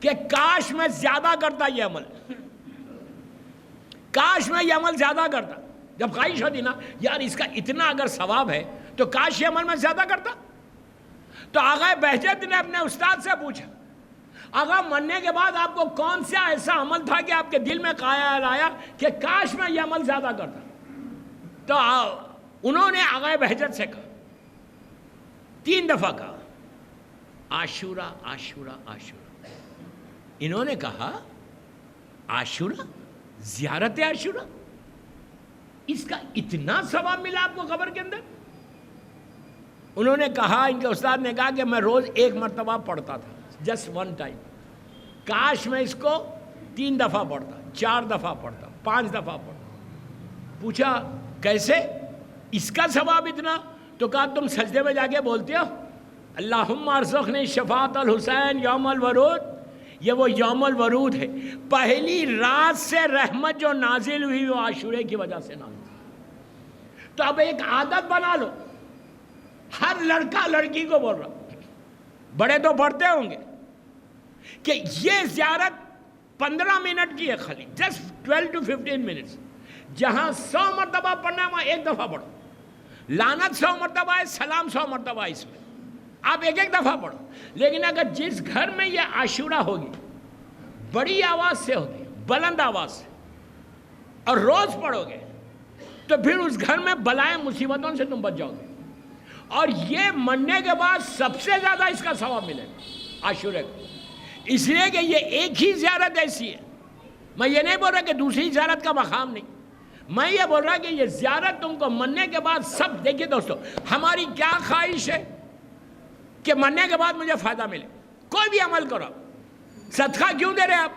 کہ کاش میں زیادہ کرتا یہ عمل، کاش میں یہ عمل زیادہ کرتا۔ جب خواہش ہوتی نا یار اس کا اتنا اگر ثواب ہے تو کاش یہ عمل میں زیادہ کرتا۔ تو آغا بہجت نے اپنے استاد سے پوچھا، آقا مرنے کے بعد آپ کو کون سا ایسا عمل تھا کہ آپ کے دل میں خیال آیا کہ کاش میں یہ عمل زیادہ کرتا؟ تو انہوں نے آقا بہجت سے کہا، 3 دفعہ کہا عاشورہ عاشورہ عاشورہ۔ انہوں نے کہا عاشورہ، زیارت عاشورہ، اس کا اتنا ثواب ملا آپ کو قبر کے اندر؟ انہوں نے کہا، ان کے استاد نے کہا کہ میں روز 1 مرتبہ پڑھتا تھا، جسٹ 1 ٹائم، کاش میں اس کو 3 دفعہ پڑھتا، 4 دفعہ پڑھتا، 5 دفعہ پڑھتا۔ پوچھا کیسے اس کا ثواب اتنا؟ تو کہا تم سجدے میں جا کے بولتے ہو اللہم ارزقنی شفاعت الحسین یوم الورود، یہ وہ یوم الورود ہے، پہلی رات سے رحمت جو نازل ہوئی وہ عاشورے کی وجہ سے نازل ہوئی۔ تو اب ایک عادت بنا لو، ہر لڑکا لڑکی کو بول رہا، بڑے تو پڑھتے ہوں گے کہ یہ زیارت 15 منٹ کی ہے، خالی جسٹ 12 to 15 منٹس، جہاں 100 مرتبہ پڑھنا ہے وہاں 1 دفعہ پڑھو، لعنت 100 مرتبہ ہے، سلام 100 مرتبہ ہے، اس میں آپ 1 دفعہ پڑھو۔ لیکن اگر جس گھر میں یہ عاشورہ ہوگی، بڑی آواز سے ہوگی، بلند آواز سے، اور روز پڑھو گے، تو پھر اس گھر میں بلائیں مصیبتوں سے تم بچ جاؤ گے، اور یہ مرنے کے بعد سب سے زیادہ اس کا ثواب ملے گا عاشورے کو، اس لیے کہ یہ ایک ہی زیارت ایسی ہے۔ میں یہ نہیں بول رہا کہ دوسری زیارت کا مقام نہیں، میں یہ بول رہا کہ یہ زیارت تم کو مرنے کے بعد سب۔ دیکھیے دوستو، ہماری کیا خواہش ہے کہ مرنے کے بعد مجھے فائدہ ملے؟ کوئی بھی عمل کرو، صدقہ کیوں دے رہے آپ؟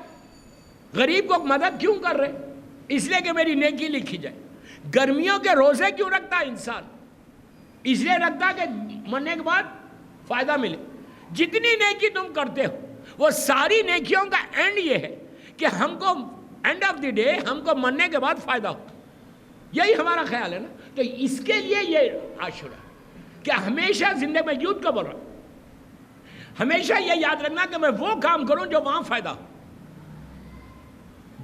غریب کو مدد کیوں کر رہے؟ اس لیے کہ میری نیکی لکھی جائے۔ گرمیوں کے روزے کیوں رکھتا ہے انسان؟ اس لیے رکھتا کہ مرنے کے بعد فائدہ ملے۔ جتنی نیکی تم کرتے ہو وہ ساری نیکیوں کا اینڈ یہ ہے کہ ہم کو اینڈ آف دی ڈے ہم کو مرنے کے بعد فائدہ ہو، یہی ہمارا خیال ہے نا۔ تو اس کے لیے یہ عاشورہ کہ ہمیشہ زندگی میں یوتھ کا بول رہا ہوں، ہمیشہ یہ یاد رکھنا کہ میں وہ کام کروں جو وہاں فائدہ ہو۔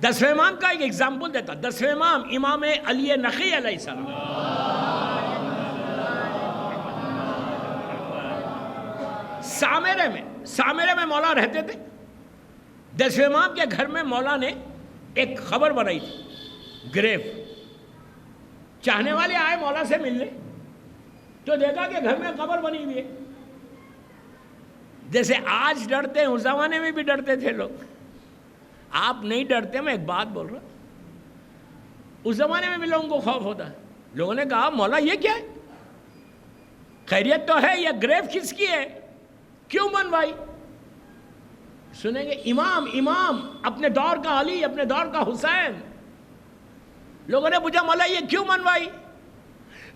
10ویں امام کا ایک ایگزامپل دیتا، 10ویں امام امام علی نقی علیہ السلام، سامرے میں مولا رہتے تھے۔ 10ویں امام کے گھر میں مولا نے ایک خبر بنائی تھی، گریو۔ چاہنے والے آئے مولا سے ملنے، تو دیکھا کہ گھر میں قبر بنی ہوئی ہے۔ جیسے آج ڈرتے ہیں، اس زمانے میں بھی ڈرتے تھے لوگ۔ آپ نہیں ڈرتے، میں ایک بات بول رہا ہوں، اس زمانے میں بھی لوگوں کو خوف ہوتا ہے۔ لوگوں نے کہا مولا یہ کیا ہے؟ خیریت تو ہے، یہ گریو کس کی ہے؟ کیوں بنوائی؟ سنیں گے امام اپنے دور کا علی، اپنے دور کا حسین۔ لوگوں نے پوچھا مولا یہ کیوں بنوائی؟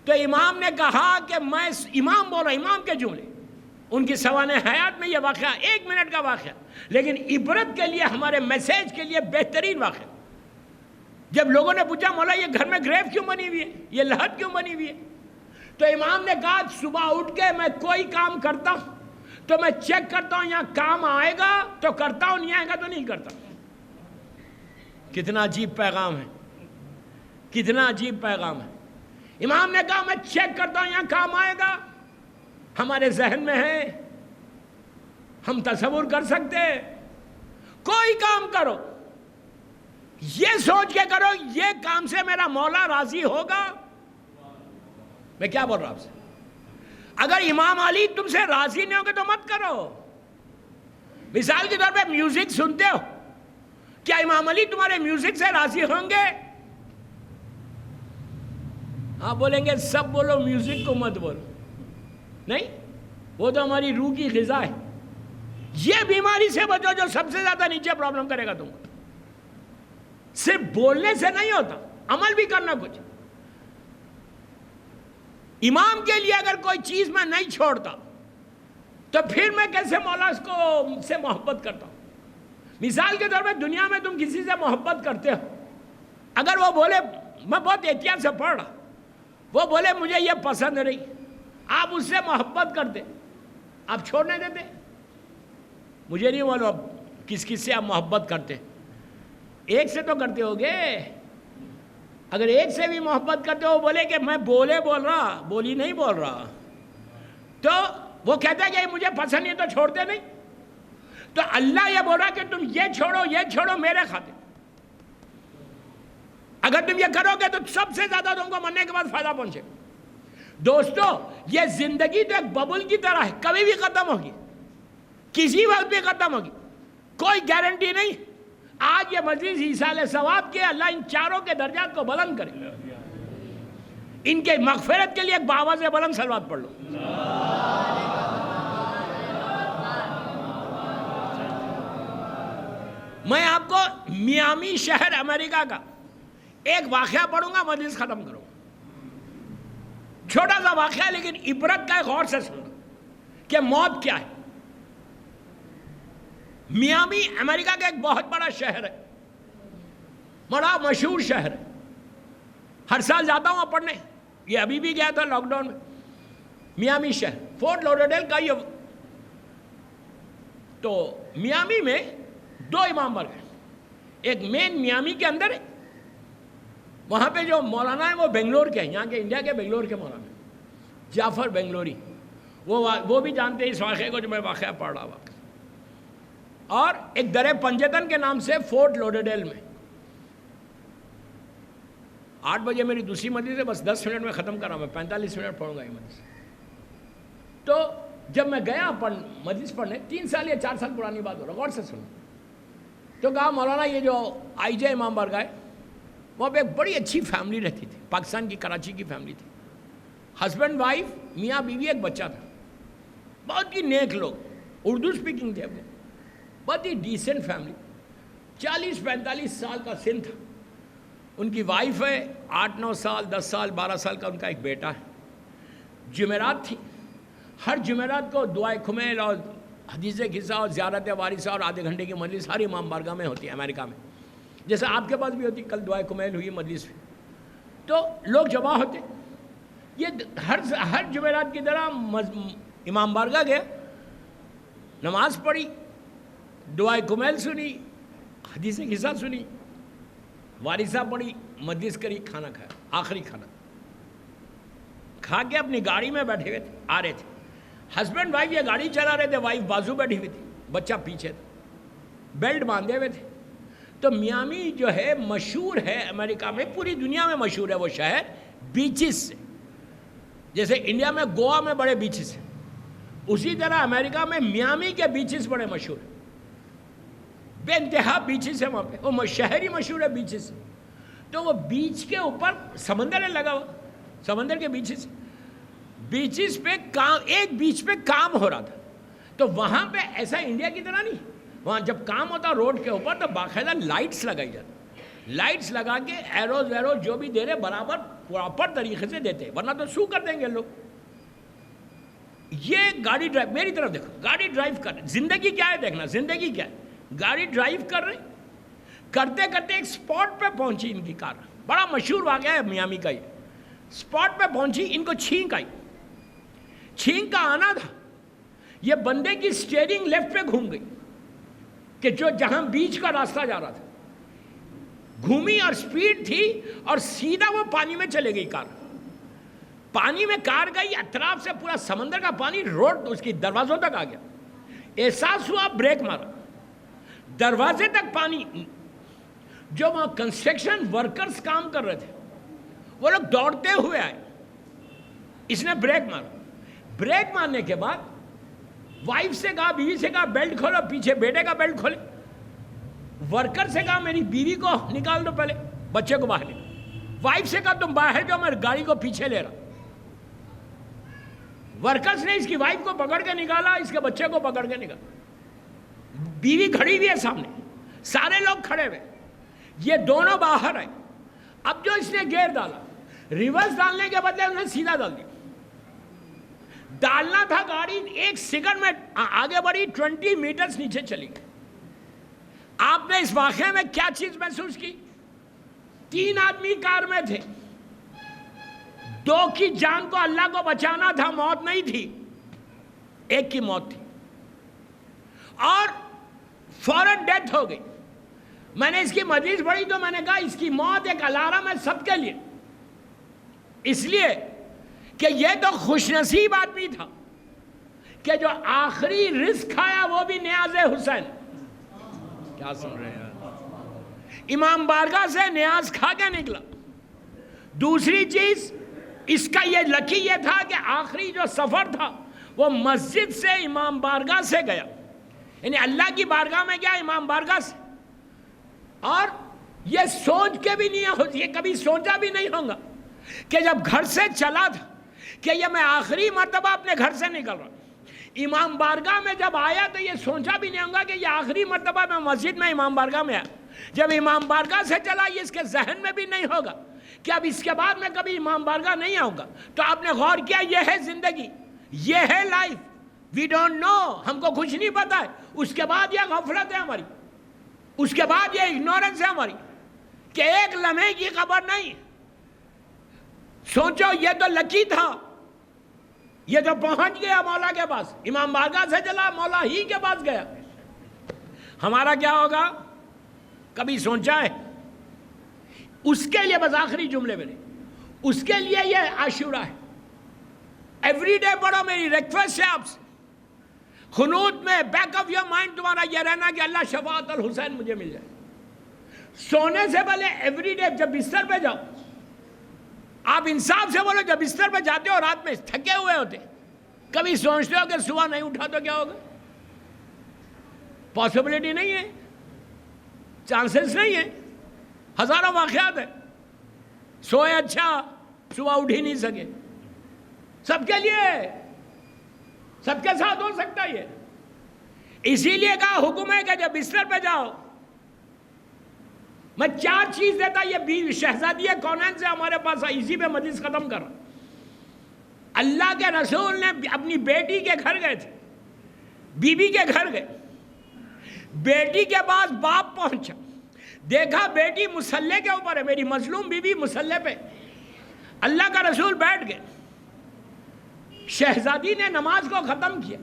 تو امام نے کہا کہ میں امام بول رہا ہوں، امام کے جملے، ان کی سوانح حیات میں یہ واقعہ 1 منٹ کا واقعہ، لیکن عبرت کے لیے، ہمارے میسیج کے لیے بہترین واقعہ۔ جب لوگوں نے پوچھا مولا یہ گھر میں گریو کیوں بنی ہوئی ہے، یہ لحد کیوں بنی ہوئی ہے، تو امام نے کہا صبح اٹھ کے میں کوئی کام کرتا ہوں تو میں چیک کرتا ہوں یہاں کام آئے گا تو کرتا ہوں، نہیں آئے گا تو نہیں کرتا۔ کتنا عجیب پیغام ہے، کتنا عجیب پیغام ہے۔ امام نے کہا میں چیک کرتا ہوں یہاں کام آئے گا۔ ہمارے ذہن میں ہے، ہم تصور کر سکتے، کوئی کام کرو یہ سوچ کے کرو یہ کام سے میرا مولا راضی ہوگا۔ میں کیا بول رہا ہوں آپ سے؟ اگر امام علی تم سے راضی نہیں ہوگے تو مت کرو۔ مثال کے طور پہ میوزک سنتے ہو، کیا امام علی تمہارے میوزک سے راضی ہوں گے؟ آپ بولیں گے سب بولو، میوزک کو مت بولو۔ نہیں، وہ تو ہماری روح کی غذا ہے۔ یہ بیماری سے بچو جو سب سے زیادہ نیچے پرابلم کرے گا تم کو۔ صرف بولنے سے نہیں ہوتا، عمل بھی کرنا کچھ۔ امام کے لیے اگر کوئی چیز میں نہیں چھوڑتا تو پھر میں کیسے مولا سے محبت کرتا ہوں؟ مثال کے طور پہ دنیا میں تم کسی سے محبت کرتے ہو، اگر وہ بولے، میں بہت احتیاط سے پڑھ رہا، وہ بولے مجھے یہ پسند نہیں، آپ اس سے محبت کرتے، آپ چھوڑنے دیتے؟ مجھے نہیں معلوم کس کس سے آپ محبت کرتے، ایک سے تو کرتے ہوگے۔ اگر ایک سے بھی محبت کرتے ہو، بولے کہ میں بول رہا، بولی نہیں بول رہا، تو وہ کہتا ہے کہ مجھے پسند نہیں تو چھوڑتے نہیں۔ تو اللہ یہ بول رہا کہ تم یہ چھوڑو میرے خاطر. اگر تم یہ کرو گے تو سب سے زیادہ تم کو مرنے کے بعد فائدہ پہنچے. دوستو یہ زندگی تو ایک ببل کی طرح ہے, کبھی بھی ختم ہوگی, کسی وقت بھی ختم ہوگی, کوئی گارنٹی نہیں. آج یہ مجلس ایصال ثواب کے اللہ ان چاروں کے درجات کو بلند کرے. ان کے مغفرت کے لیے ایک باواز بلند صلوات پڑھ لو. میں آپ کو میامی شہر امریکہ کا ایک واقعہ پڑھوں گا, مجلس ختم کروں گا. چھوٹا سا واقعہ لیکن عبرت کا ہے, غور سے سنو کہ موت کیا ہے. میامی امریکہ کا ایک بہت بڑا شہر ہے, بڑا مشہور شہر ہے. ہر سال جاتا ہوں پڑھنے, یہ ابھی بھی گیا تھا لاک ڈاؤن میں. میامی شہر, فورٹ لوڈرڈیل کا یہ. تو میامی میں 2 امام برگ ہیں. ایک مین میامی کے اندر ہے, وہاں پہ جو مولانا ہے وہ بنگلور کے ہیں, یہاں کے انڈیا کے بنگلور کے مولانا جعفر بنگلوری. وہ بھی جانتے ہیں اس واقعے کو جو میں واقعہ پڑھ رہا ہوں. اور ایک درے پنجتن کے نام سے فورٹ لوڈرڈیل میں. 8 بجے میری دوسری مجلس ہے, بس 10 منٹ میں ختم کر رہا ہوں, میں 45 منٹ پڑھوں گا یہ مجلس. تو جب میں گیا مجلس پڑھنے, 3 سال یا 4 سال پرانی بات ہو رہا, غور سے سنو. تو کہا مولانا یہ جو آئی جے امام بارگاہ ہے وہاں پہ ایک بڑی اچھی فیملی رہتی تھی, پاکستان کی کراچی کی فیملی تھی. ہسبینڈ وائف, میاں بیوی, ایک بچہ تھا. بہت ہی نیک لوگ, اردو سپیکنگ تھے, بہت ہی ڈیسنٹ فیملی. 40-45 سال کا سن تھا. ان کی وائف ہے, 8-9 سال, 10 سال, 12 سال کا ان کا ایک بیٹا ہے. جمعرات تھی, ہر جمعرات کو دعائے کھمیل اور حدیث قصہ اور زیارت وارثہ اور آدھے گھنٹے کی مجلس ہر امام بارگاہ میں ہوتی ہے امریکہ میں, جیسے آپ کے پاس بھی ہوتی. کل دعائے کھمیل ہوئی مجلس میں, تو لوگ جمع ہوتے. یہ ہر جمعرات کی طرح امام بارگاہ گیا, نماز پڑھی, دعائے کھمیل سنی, حدیث قصہ سنی, وارثہ پڑھی, مجلس کری, کھانا کھایا. آخری کھانا کھا کے اپنی گاڑی میں بیٹھے ہوئے تھے, آ رہے تھے. ہسبینڈ وائف یہ گاڑی چلا رہے تھے, وائف بازو بیٹھی ہوئی تھی, بچہ پیچھے تھا, بیلٹ باندھے ہوئے تھے. تو میامی جو ہے مشہور ہے امریکہ میں, پوری دنیا میں مشہور ہے وہ شہر بیچز سے. جیسے انڈیا میں گوا میں بڑے بیچز ہیں, اسی طرح امریکہ میں میامی کے بیچز بڑے مشہور ہیں. بے انتہا بیچز ہیں وہاں پہ, وہ شہر ہی مشہور ہے بیچز سے. تو وہ بیچ کے اوپر سمندر ہے لگا ہوا, سمندر کے بیچز پہ ایک بیچ پہ کام ہو رہا تھا. تو وہاں پہ ایسا انڈیا کی طرح نہیں, وہاں جب کام ہوتا روڈ کے اوپر تو باقاعدہ لائٹس لگائی جاتی. لائٹس لگا کے ایروز ویروز جو بھی دے رہے برابر پراپر طریقے سے دیتے, ورنہ تو سو کر دیں گے لوگ. یہ گاڑی ڈرائیو, میری طرف دیکھو, گاڑی ڈرائیو کر رہے. زندگی کیا ہے دیکھنا, زندگی کیا ہے. گاڑی ڈرائیو کر رہے, کرتے کرتے ایک سپاٹ پہ پہنچی ان کی کار. بڑا مشہور واقعہ ہے میامی کا. یہ سپاٹ پہ پہنچی, ان کو چھینک آئی. چھینک کا آنا تھا, یہ بندے کی سٹیئرنگ لیفٹ پہ گھوم گئی, کہ جو جہاں بیچ کا راستہ جا رہا تھا گھومی, اور سپیڈ تھی, اور سیدھا وہ پانی میں چلے گئی کار. پانی میں کار گئی, اطراف سے پورا سمندر کا پانی روڈ اس کی دروازوں تک آ گیا. احساس ہوا, بریک مارا, دروازے تک پانی. جو وہاں کنسٹرکشن ورکرز کام کر رہے تھے وہ لوگ دوڑتے ہوئے آئے. اس نے بریک مارا. بریک مارنے کے بعد وائف سے کہا, بیوی سے کہا بیلٹ کھولو, پیچھے بیٹے کا بیلٹ کھولے. ورکر سے کہا میری بیوی کو نکال دو, پہلے بچے کو باہر نکال. وائف سے کہا تم باہر جاؤ, میں گاڑی کو پیچھے لے رہا. ورکرز نے اس کی وائف کو پکڑ کے نکالا, اس کے بچے کو پکڑ کے نکالا. بیوی کھڑی ہوئی ہے سامنے, سارے لوگ کھڑے ہوئے, یہ دونوں باہر آئے. اب جو اس نے گیئر ڈالا, ریورس ڈالنے کے بدلے انہیں سیدھا ڈال دیا. ڈالنا تھا گاڑی, 1 سیکنڈ میں آگے بڑھی, 20 میٹرز نیچے چلی گئی. آپ نے اس واقعے میں کیا چیز محسوس کی؟ 3 آدمی کار میں تھے, 2 کی جان کو اللہ کو بچانا تھا, موت نہیں تھی, 1 کی موت تھی, اور فوراً ڈیتھ ہو گئی. میں نے اس کی مجلس پڑھی تو میں نے کہا اس کی موت ایک الارم ہے سب کے لیے, اس لیے کہ یہ تو خوش نصیب آدمی تھا, کہ جو آخری رزق کھایا وہ بھی نیاز حسین. کیا سن رہے ہیں؟ امام بارگاہ سے نیاز کھا کے نکلا. دوسری چیز اس کا یہ لکی یہ تھا کہ آخری جو سفر تھا وہ مسجد سے امام بارگاہ سے گیا، یعنی اللہ کی بارگاہ میں گیا امام بارگاہ سے. اور یہ سوچ کے بھی نہیں، یہ کبھی سوچا بھی نہیں ہوگا کہ جب گھر سے چلا تھا کہ یہ میں آخری مرتبہ اپنے گھر سے نکل رہا. امام بارگاہ میں جب آیا تو یہ سوچا بھی نہیں ہوگا کہ یہ آخری مرتبہ میں مسجد میں امام بارگاہ میں آیا. جب امام بارگاہ سے چلا یہ اس کے ذہن میں بھی نہیں ہوگا کہ اب اس کے بعد میں کبھی امام بارگاہ نہیں آؤں گا. تو آپ نے غور کیا، یہ ہے زندگی، یہ ہے لائف. وی ڈونٹ نو، ہم کو کچھ نہیں پتا ہے. اس کے بعد یہ غفلت ہے ہماری، اس کے بعد یہ اگنورنس ہے ہماری کہ ایک لمحے کی خبر نہیں. سوچو یہ تو لکی تھا، یہ جو پہنچ گیا مولا کے پاس، امام بارگاہ سے چلا مولا ہی کے پاس گیا. ہمارا کیا ہوگا کبھی سوچا ہے؟ اس کے لیے بس آخری جملے میں نہیں، اس کے لیے یہ عاشورہ ہے. ایوری ڈے پڑھو، میری ریکویسٹ ہے آپ سے. قنوت میں بیک آف یور مائنڈ تمہارا یہ رہنا کہ اللہ شفاعت الحسین مجھے مل جائے. سونے سے پہلے ایوری ڈے جب بستر پہ جاؤ، آپ انصاف سے بولو، جب بستر پہ جاتے ہو رات میں تھکے ہوئے ہوتے، کبھی سوچتے ہو کہ صبح نہیں اٹھا تو کیا ہوگا؟ پاسبلٹی نہیں ہے، چانسز نہیں ہے. ہزاروں واقعات ہیں، سوئے اچھا صبح اٹھ ہی نہیں سکے. سب کے لیے، سب کے ساتھ ہو سکتا ہے. اسی لیے کہا حکم ہے کہ جب بستر پہ جاؤ، میں 4 چیز دیتا. یہ شہزادی کونین سے ہمارے پاس اسی پہ مجلس ختم کر رہا. اللہ کے رسول نے اپنی بیٹی کے گھر گئے تھے، بی بی کے گھر گئے. بیٹی کے پاس باپ پہنچا، دیکھا بیٹی مصلے کے اوپر ہے، میری مظلوم بی بی مصلے پہ. اللہ کا رسول بیٹھ گئے. شہزادی نے نماز کو ختم کیا،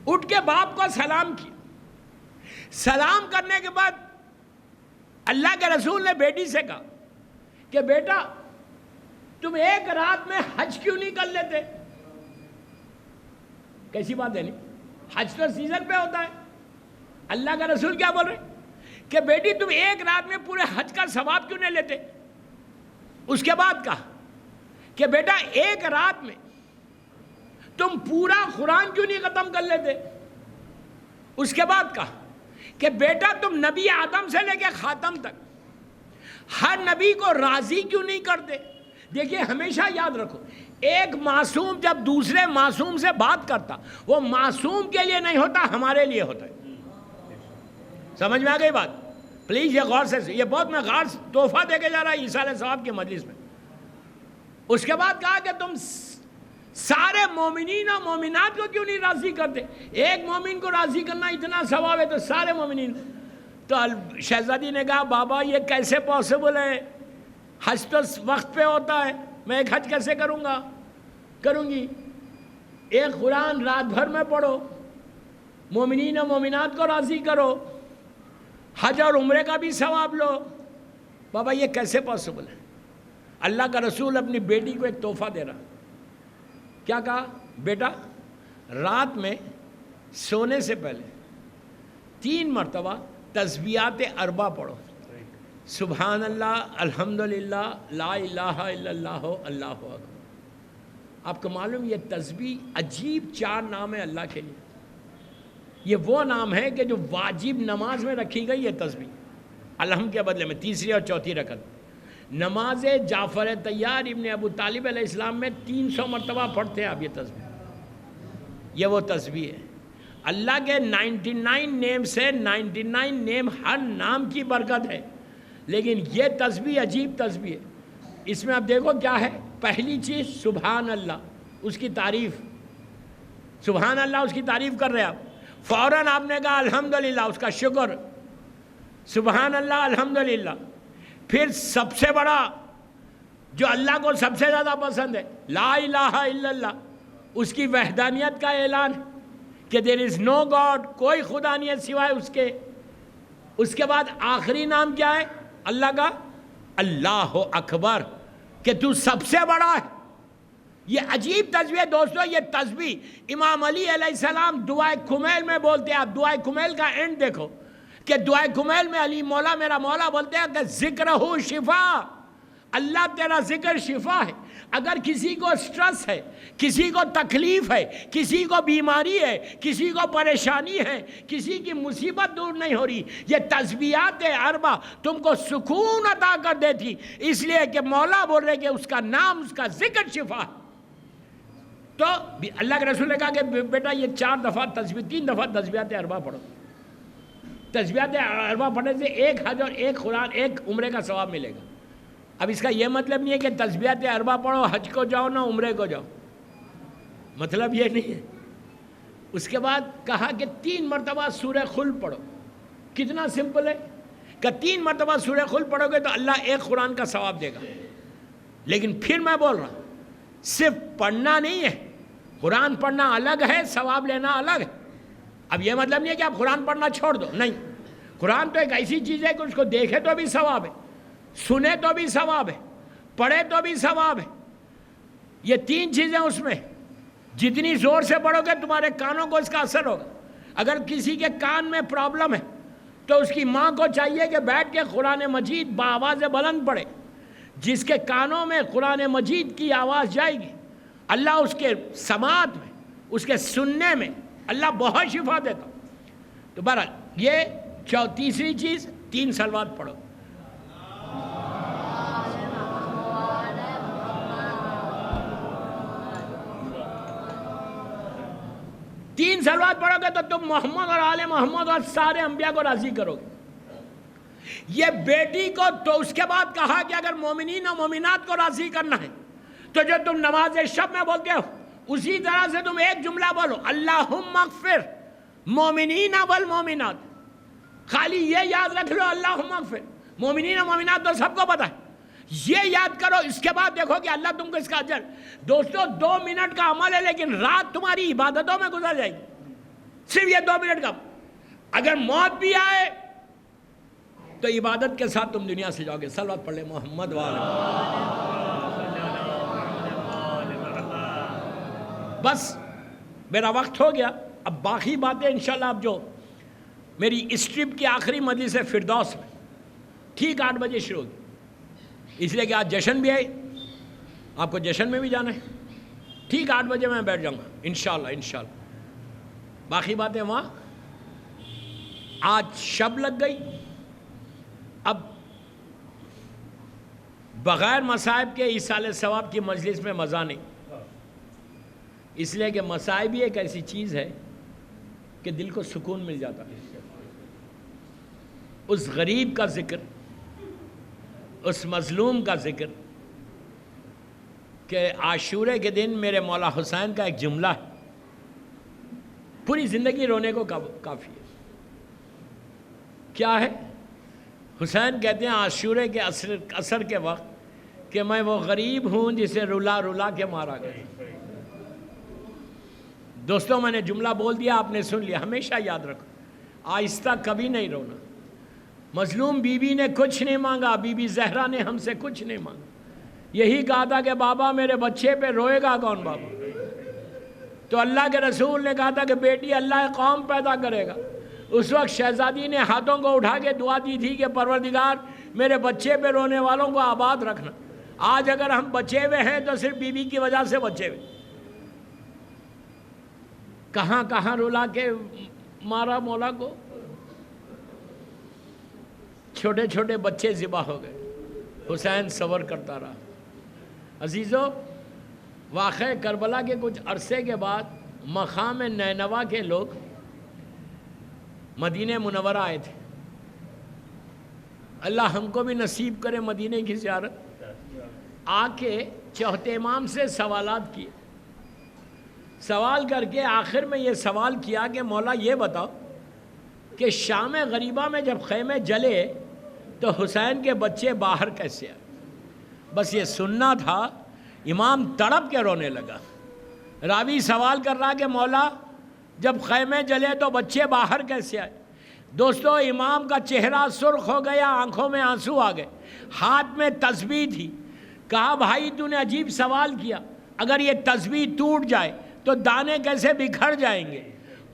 اٹھ کے باپ کو سلام کیا. سلام کرنے کے بعد اللہ کے رسول نے بیٹی سے کہا کہ بیٹا تم ایک رات میں حج کیوں نہیں کر لیتے؟ کیسی بات ہے؟ نہیں، حج تو سیزن پہ ہوتا ہے. اللہ کا رسول کیا بول رہے کہ بیٹی تم ایک رات میں پورے حج کا ثواب کیوں نہیں لیتے؟ اس کے بعد کہا کہ بیٹا ایک رات میں تم پورا قرآن کیوں نہیں ختم کر لیتے؟ اس کے بعد کہا کہ بیٹا تم نبی آدم سے لے کے خاتم تک ہر نبی کو راضی کیوں نہیں کرتے؟ دیکھیے ہمیشہ یاد رکھو، ایک معصوم جب دوسرے معصوم سے بات کرتا، وہ معصوم کے لیے نہیں ہوتا، ہمارے لیے ہوتا ہے. سمجھ میں آ گئی بات؟ پلیز یہ غور سے، یہ بہت میں خاص تحفہ دے کے جا رہا ہے ایصال ثواب کی مجلس میں. اس کے بعد کہا کہ تم سارے مومنین اور مومنات کو کیوں نہیں راضی کرتے؟ ایک مومن کو راضی کرنا اتنا ثواب ہے تو سارے مومنین. تو شہزادی نے کہا بابا یہ کیسے پاسبل ہے؟ حج تو وقت پہ ہوتا ہے، میں ایک حج کیسے کروں گی؟ ایک قرآن رات بھر میں پڑھو، مومنین اور مومنات کو راضی کرو، حج اور عمرے کا بھی ثواب لو. بابا یہ کیسے پاسبل ہے؟ اللہ کا رسول اپنی بیٹی کو ایک تحفہ دے رہا. کیا کہا؟ بیٹا رات میں سونے سے پہلے 3 مرتبہ تسبیحات 4 پڑھو. سبحان اللہ، الحمدللہ، لا الہ الا اللہ، اللہ اکبر. آپ کو معلوم یہ تسبیح عجیب 4 نام ہے اللہ کے لیے. یہ وہ نام ہے کہ جو واجب نماز میں رکھی گئی. یہ تسبیح الحمد کے بدلے میں 3ری اور 4تھی رکعت. نماز جعفر طیار ابن ابو طالب علیہ السلام میں 300 مرتبہ پڑھتے ہیں آپ یہ تسبیح. یہ وہ تسبیح ہے. اللہ کے 99 نیم سے 99 نیم، ہر نام کی برکت ہے، لیکن یہ تسبیح عجیب تسبیح ہے. اس میں آپ دیکھو کیا ہے. پہلی چیز سبحان اللہ، اس کی تعریف. سبحان اللہ اس کی تعریف کر رہے آپ. فوراً آپ نے کہا الحمدللہ، اس کا شکر. سبحان اللہ، الحمدللہ. پھر سب سے بڑا جو اللہ کو سب سے زیادہ پسند ہے، لا الہ الا اللہ، اس کی وحدانیت کا اعلان کہ دیر از نو گاڈ، کوئی خدا نہیں ہے سوائے اس کے. اس کے بعد آخری نام کیا ہے اللہ کا؟ اللہ اکبر، کہ تو سب سے بڑا ہے. یہ عجیب تسبیح دوستو، یہ تسبیح امام علی علیہ السلام دعائے کمیل میں بولتے ہیں. آپ دعائے کمیل کا اینڈ دیکھو کہ دعائے کمیل میں علی مولا میرا مولا بولتے ہیں کہ ذکر ہو شفا، اللہ تیرا ذکر شفا ہے. اگر کسی کو سٹرس ہے، کسی کو تکلیف ہے، کسی کو بیماری ہے، کسی کو پریشانی ہے، کسی کی مصیبت دور نہیں ہو رہی، یہ تسبیحات اربع تم کو سکون عطا کر دیتی، اس لیے کہ مولا بول رہے کہ اس کا نام، اس کا ذکر شفا ہے. تو اللہ کے رسول نے کہا کہ بیٹا یہ 4 دفعہ تسبیح، 3 دفعہ تسبیحات اربع پڑھو. تسبیحات اربع پڑھنے سے 1 حج اور 1 قرآن 1 عمرے کا ثواب ملے گا. اب اس کا یہ مطلب نہیں ہے کہ تسبیحات اربع پڑھو حج کو جاؤ نہ عمرے کو جاؤ، مطلب یہ نہیں ہے. اس کے بعد کہا کہ 3 مرتبہ سورہ خلق پڑھو. کتنا سمپل ہے کہ 3 مرتبہ سورہ خلق پڑھو گے تو اللہ 1 قرآن کا ثواب دے گا. لیکن پھر میں بول رہا ہوں صرف پڑھنا نہیں ہے، قرآن پڑھنا الگ ہے، ثواب لینا الگ ہے. اب یہ مطلب نہیں ہے کہ آپ قرآن پڑھنا چھوڑ دو، نہیں. قرآن تو ایک ایسی چیز ہے کہ اس کو دیکھے تو بھی ثواب ہے، سنے تو بھی ثواب ہے، پڑھے تو بھی ثواب ہے. یہ 3 چیزیں اس میں، جتنی زور سے پڑھو گے تمہارے کانوں کو اس کا اثر ہوگا. اگر کسی کے کان میں پرابلم ہے تو اس کی ماں کو چاہیے کہ بیٹھ کے قرآن مجید بآواز بلند پڑھے. جس کے کانوں میں قرآن مجید کی آواز جائے گی، اللہ اس کے سماعت میں، اس کے سننے میں اللہ بہت شفا دیتا. تو بہرحال یہ تیسری چیز 3 صلوات پڑھو. تین صلوات پڑھو گے تو تم محمد اور آل محمد اور سارے انبیاء کو راضی کرو گے. یہ بیٹی کو تو اس کے بعد کہا کہ اگر مومنین اور مومنات کو راضی کرنا ہے تو جو تم نماز شب میں بولتے ہو اسی طرح سے تم ایک جملہ بولو، اللہم اغفر مومنین والمومنات. خالی یہ یاد رکھ لو اللہم اغفر، مومنین اور مومنات تو سب کو پتہ ہے، یہ یاد کرو. اس کے بعد دیکھو کہ اللہ تم کو اس کا اجر. دوستو 2 منٹ کا عمل ہے لیکن رات تمہاری عبادتوں میں گزر جائے گی، صرف یہ 2 منٹ کا. اگر موت بھی آئے تو عبادت کے ساتھ تم دنیا سے جاؤ گے. صلوات پڑھ لیں محمد والے. بس میرا وقت ہو گیا. اب باقی باتیں انشاءاللہ اب جو میری اس ٹرپ کی آخری مجلس ہے فردوس میں ٹھیک 8 بجے شروع ہوگی، اس لیے کہ آج جشن بھی ہے، آپ کو جشن میں بھی جانا ہے. ٹھیک 8 بجے میں بیٹھ جاؤں گا انشاءاللہ. باقی باتیں وہاں. آج شب لگ گئی. اب بغیر مصائب کے ایصال ثواب کی مجلس میں مزہ نہیں، اس لیے کہ مصائب ہی ایک ایسی چیز ہے کہ دل کو سکون مل جاتا ہے. اس غریب کا ذکر، اس مظلوم کا ذکر، کہ عاشورے کے دن میرے مولا حسین کا ایک جملہ ہے، پوری زندگی رونے کو کافی ہے. کیا ہے؟ حسین کہتے ہیں عاشورے کے عصر کے وقت کہ میں وہ غریب ہوں جسے رلا رلا کے مارا گیا. دوستوں میں نے جملہ بول دیا، آپ نے سن لیا، ہمیشہ یاد رکھو، آہستہ کبھی نہیں رونا. مظلوم بی بی نے کچھ نہیں مانگا، بی بی زہرا نے ہم سے کچھ نہیں مانگا. یہی کہا تھا کہ بابا میرے بچے پہ روئے گا کون بابا؟ تو اللہ کے رسول نے کہا تھا کہ بیٹی اللہ قوم پیدا کرے گا. اس وقت شہزادی نے ہاتھوں کو اٹھا کے دعا دی تھی کہ پروردگار میرے بچے پہ رونے والوں کو آباد رکھنا. آج اگر ہم بچے ہوئے ہیں تو صرف بی بی کی وجہ سے بچے ہوئے. کہاں کہاں رلا کے مارا مولا کو. چھوٹے چھوٹے بچے ذبح ہو گئے، حسین صبر کرتا رہا. عزیزو، واقعہ کربلا کے کچھ عرصے کے بعد مقام نینوا کے لوگ مدینہ منورہ آئے تھے. اللہ ہم کو بھی نصیب کرے مدینہ کی زیارت. آ کے چوتھے امام سے سوالات کیے. سوال کر کے آخر میں یہ سوال کیا کہ مولا یہ بتاؤ کہ شام غریبہ میں جب خیمے جلے تو حسین کے بچے باہر کیسے آئے؟ بس یہ سننا تھا. امام تڑپ کے رونے لگا. راوی سوال کر رہا کہ مولا جب خیمے جلے تو بچے باہر کیسے آئے؟ دوستو امام کا چہرہ سرخ ہو گیا، آنکھوں میں آنسو آ گئے، ہاتھ میں تسبیح تھی. کہا بھائی تو نے عجیب سوال کیا، اگر یہ تسبیح ٹوٹ جائے تو دانے کیسے بکھر جائیں گے،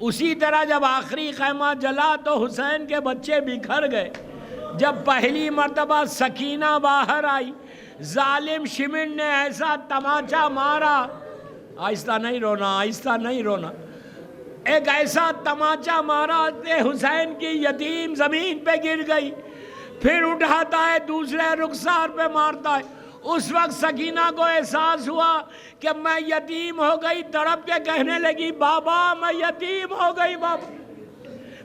اسی طرح جب آخری خیمہ جلا تو حسین کے بچے بکھر گئے۔ جب پہلی مرتبہ سکینہ باہر آئی، ظالم شمن نے ایسا تماچا مارا، آہستہ نہیں رونا، آہستہ نہیں رونا، ایک ایسا تماچا مارا کہ حسین کی یتیم زمین پہ گر گئی، پھر اٹھاتا ہے دوسرے رخسار پہ مارتا ہے۔ اس وقت سکینہ کو احساس ہوا کہ میں یتیم ہو گئی، تڑپ کے کہنے لگی بابا میں یتیم ہو گئی بابا۔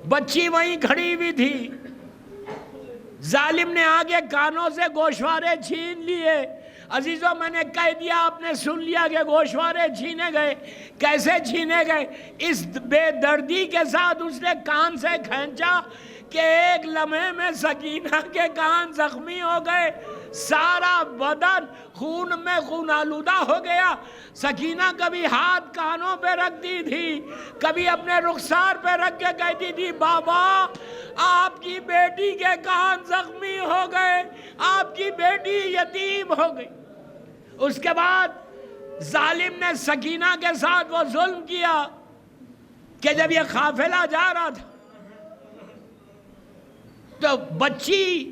بچی وہیں کھڑی ہوئی تھی، ظالم نے آگے کانوں سے گوشوارے چھین لیے۔ عزیزوں میں نے کہہ دیا، آپ نے سن لیا کہ گوشوارے چھینے گئے۔ کیسے چھینے گئے؟ اس بے دردی کے ساتھ اس نے کان سے کھینچا کہ ایک لمحے میں سکینہ کے کان زخمی ہو گئے، سارا بدن خون میں خون آلودہ ہو گیا۔ سکینہ کبھی ہاتھ کانوں پہ رکھتی تھی، کبھی اپنے رخسار پہ رکھ کے کہتی تھی بابا آپ کی بیٹی کے کان زخمی ہو گئے، آپ کی بیٹی یتیم ہو گئی۔ اس کے بعد ظالم نے سکینہ کے ساتھ وہ ظلم کیا کہ جب یہ قافلہ جا رہا تھا تو بچی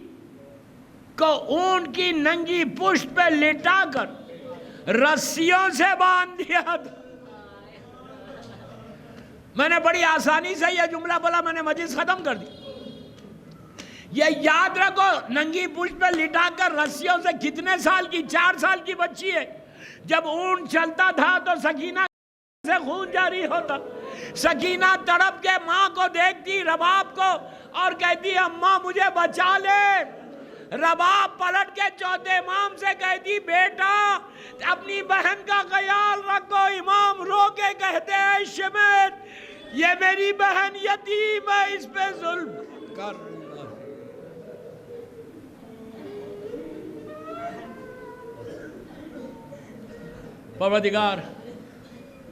کو اونٹ کی ننگی پشت پہ لٹا کر رسیوں سے باندھ دیا تھا۔ میں نے بڑی آسانی سے یہ جملہ بولا، میں نے مجلس ختم کر دی۔ یہ یاد رکھو، ننگی پشت پہ لٹا کر رسیوں سے، کتنے سال کی؟ 4 سال کی بچی ہے۔ جب اونٹ چلتا تھا تو سکینہ سے خون جاری ہوتا۔ سکینہ تڑپ کے ماں کو دیکھتی، رباب کو، اور کہتی اماں مجھے بچا لے۔ رباب پلٹ کے چوتھے امام سے کہتی بیٹا اپنی بہن کا خیال رکھو۔ امام رو کے کہتے ہیں شمن یہ میری بہن یتیم ہے، اس پہ ظلم کر رہا ہے۔ پروردگار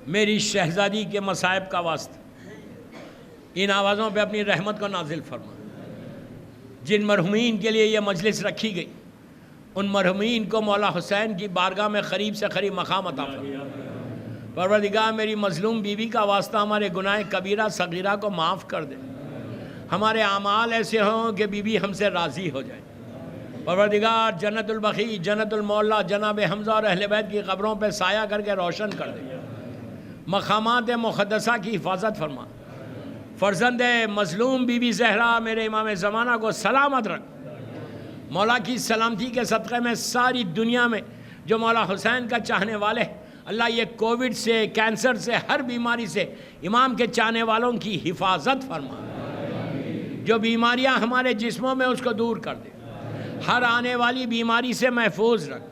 میری شہزادی کے مصائب کا واسطہ ان آوازوں پہ اپنی رحمت کو نازل فرما۔ جن مرحومین کے لیے یہ مجلس رکھی گئی، ان مرحومین کو مولا حسین کی بارگاہ میں قریب سے قریب مقام عطا فرما۔ پروردگار میری مظلوم بیوی کا واسطہ ہمارے گناہ کبیرہ صغیرہ کو معاف کر دے، ہمارے اعمال ایسے ہوں کہ بیوی ہم سے راضی ہو جائے۔ پروردگار جنت البقیع، جنت المعلا، جناب حمزہ اور اہل بیت کی قبروں پہ سایہ کر کے روشن کر دے، مقامات مقدسہ کی حفاظت فرما۔ فرزند مظلوم بی بی زہرا میرے امام زمانہ کو سلامت رکھ۔ مولا کی سلامتی کے صدقے میں ساری دنیا میں جو مولا حسین کا چاہنے والے ہیں، اللہ یہ کووڈ سے، کینسر سے، ہر بیماری سے امام کے چاہنے والوں کی حفاظت فرما۔ جو بیماریاں ہمارے جسموں میں اس کو دور کر دے، ہر آنے والی بیماری سے محفوظ رکھ۔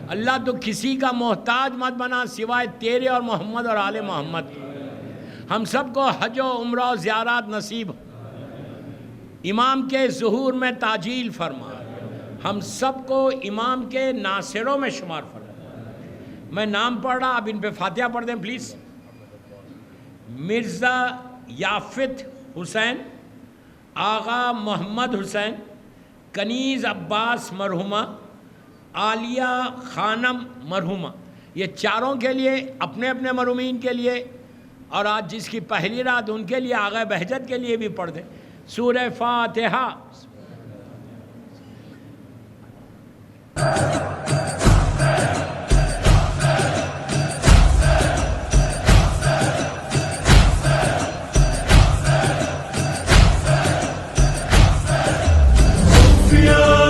اللہ تو کسی کا محتاج مت بنا سوائے تیرے اور محمد اور آل محمد کے۔ ہم سب کو حج و عمرہ و زیارات نصیب ہو۔ امام کے ظہور میں تاجیل فرما، ہم سب کو امام کے ناصروں میں شمار فرما۔ میں نام پڑھ رہا، اب ان پہ فاتحہ پڑھ دیں پلیز۔ مرزا یافت حسین، آغا محمد حسین، کنیز عباس مرحومہ، عالیہ خانم مرحومہ، یہ چاروں کے لیے، اپنے اپنے مرحومین کے لیے، اور آج جس کی پہلی رات ان کے لیے، آغا بہجت کے لیے بھی پڑھ دیں سورہ فاتحہ۔ Yeah.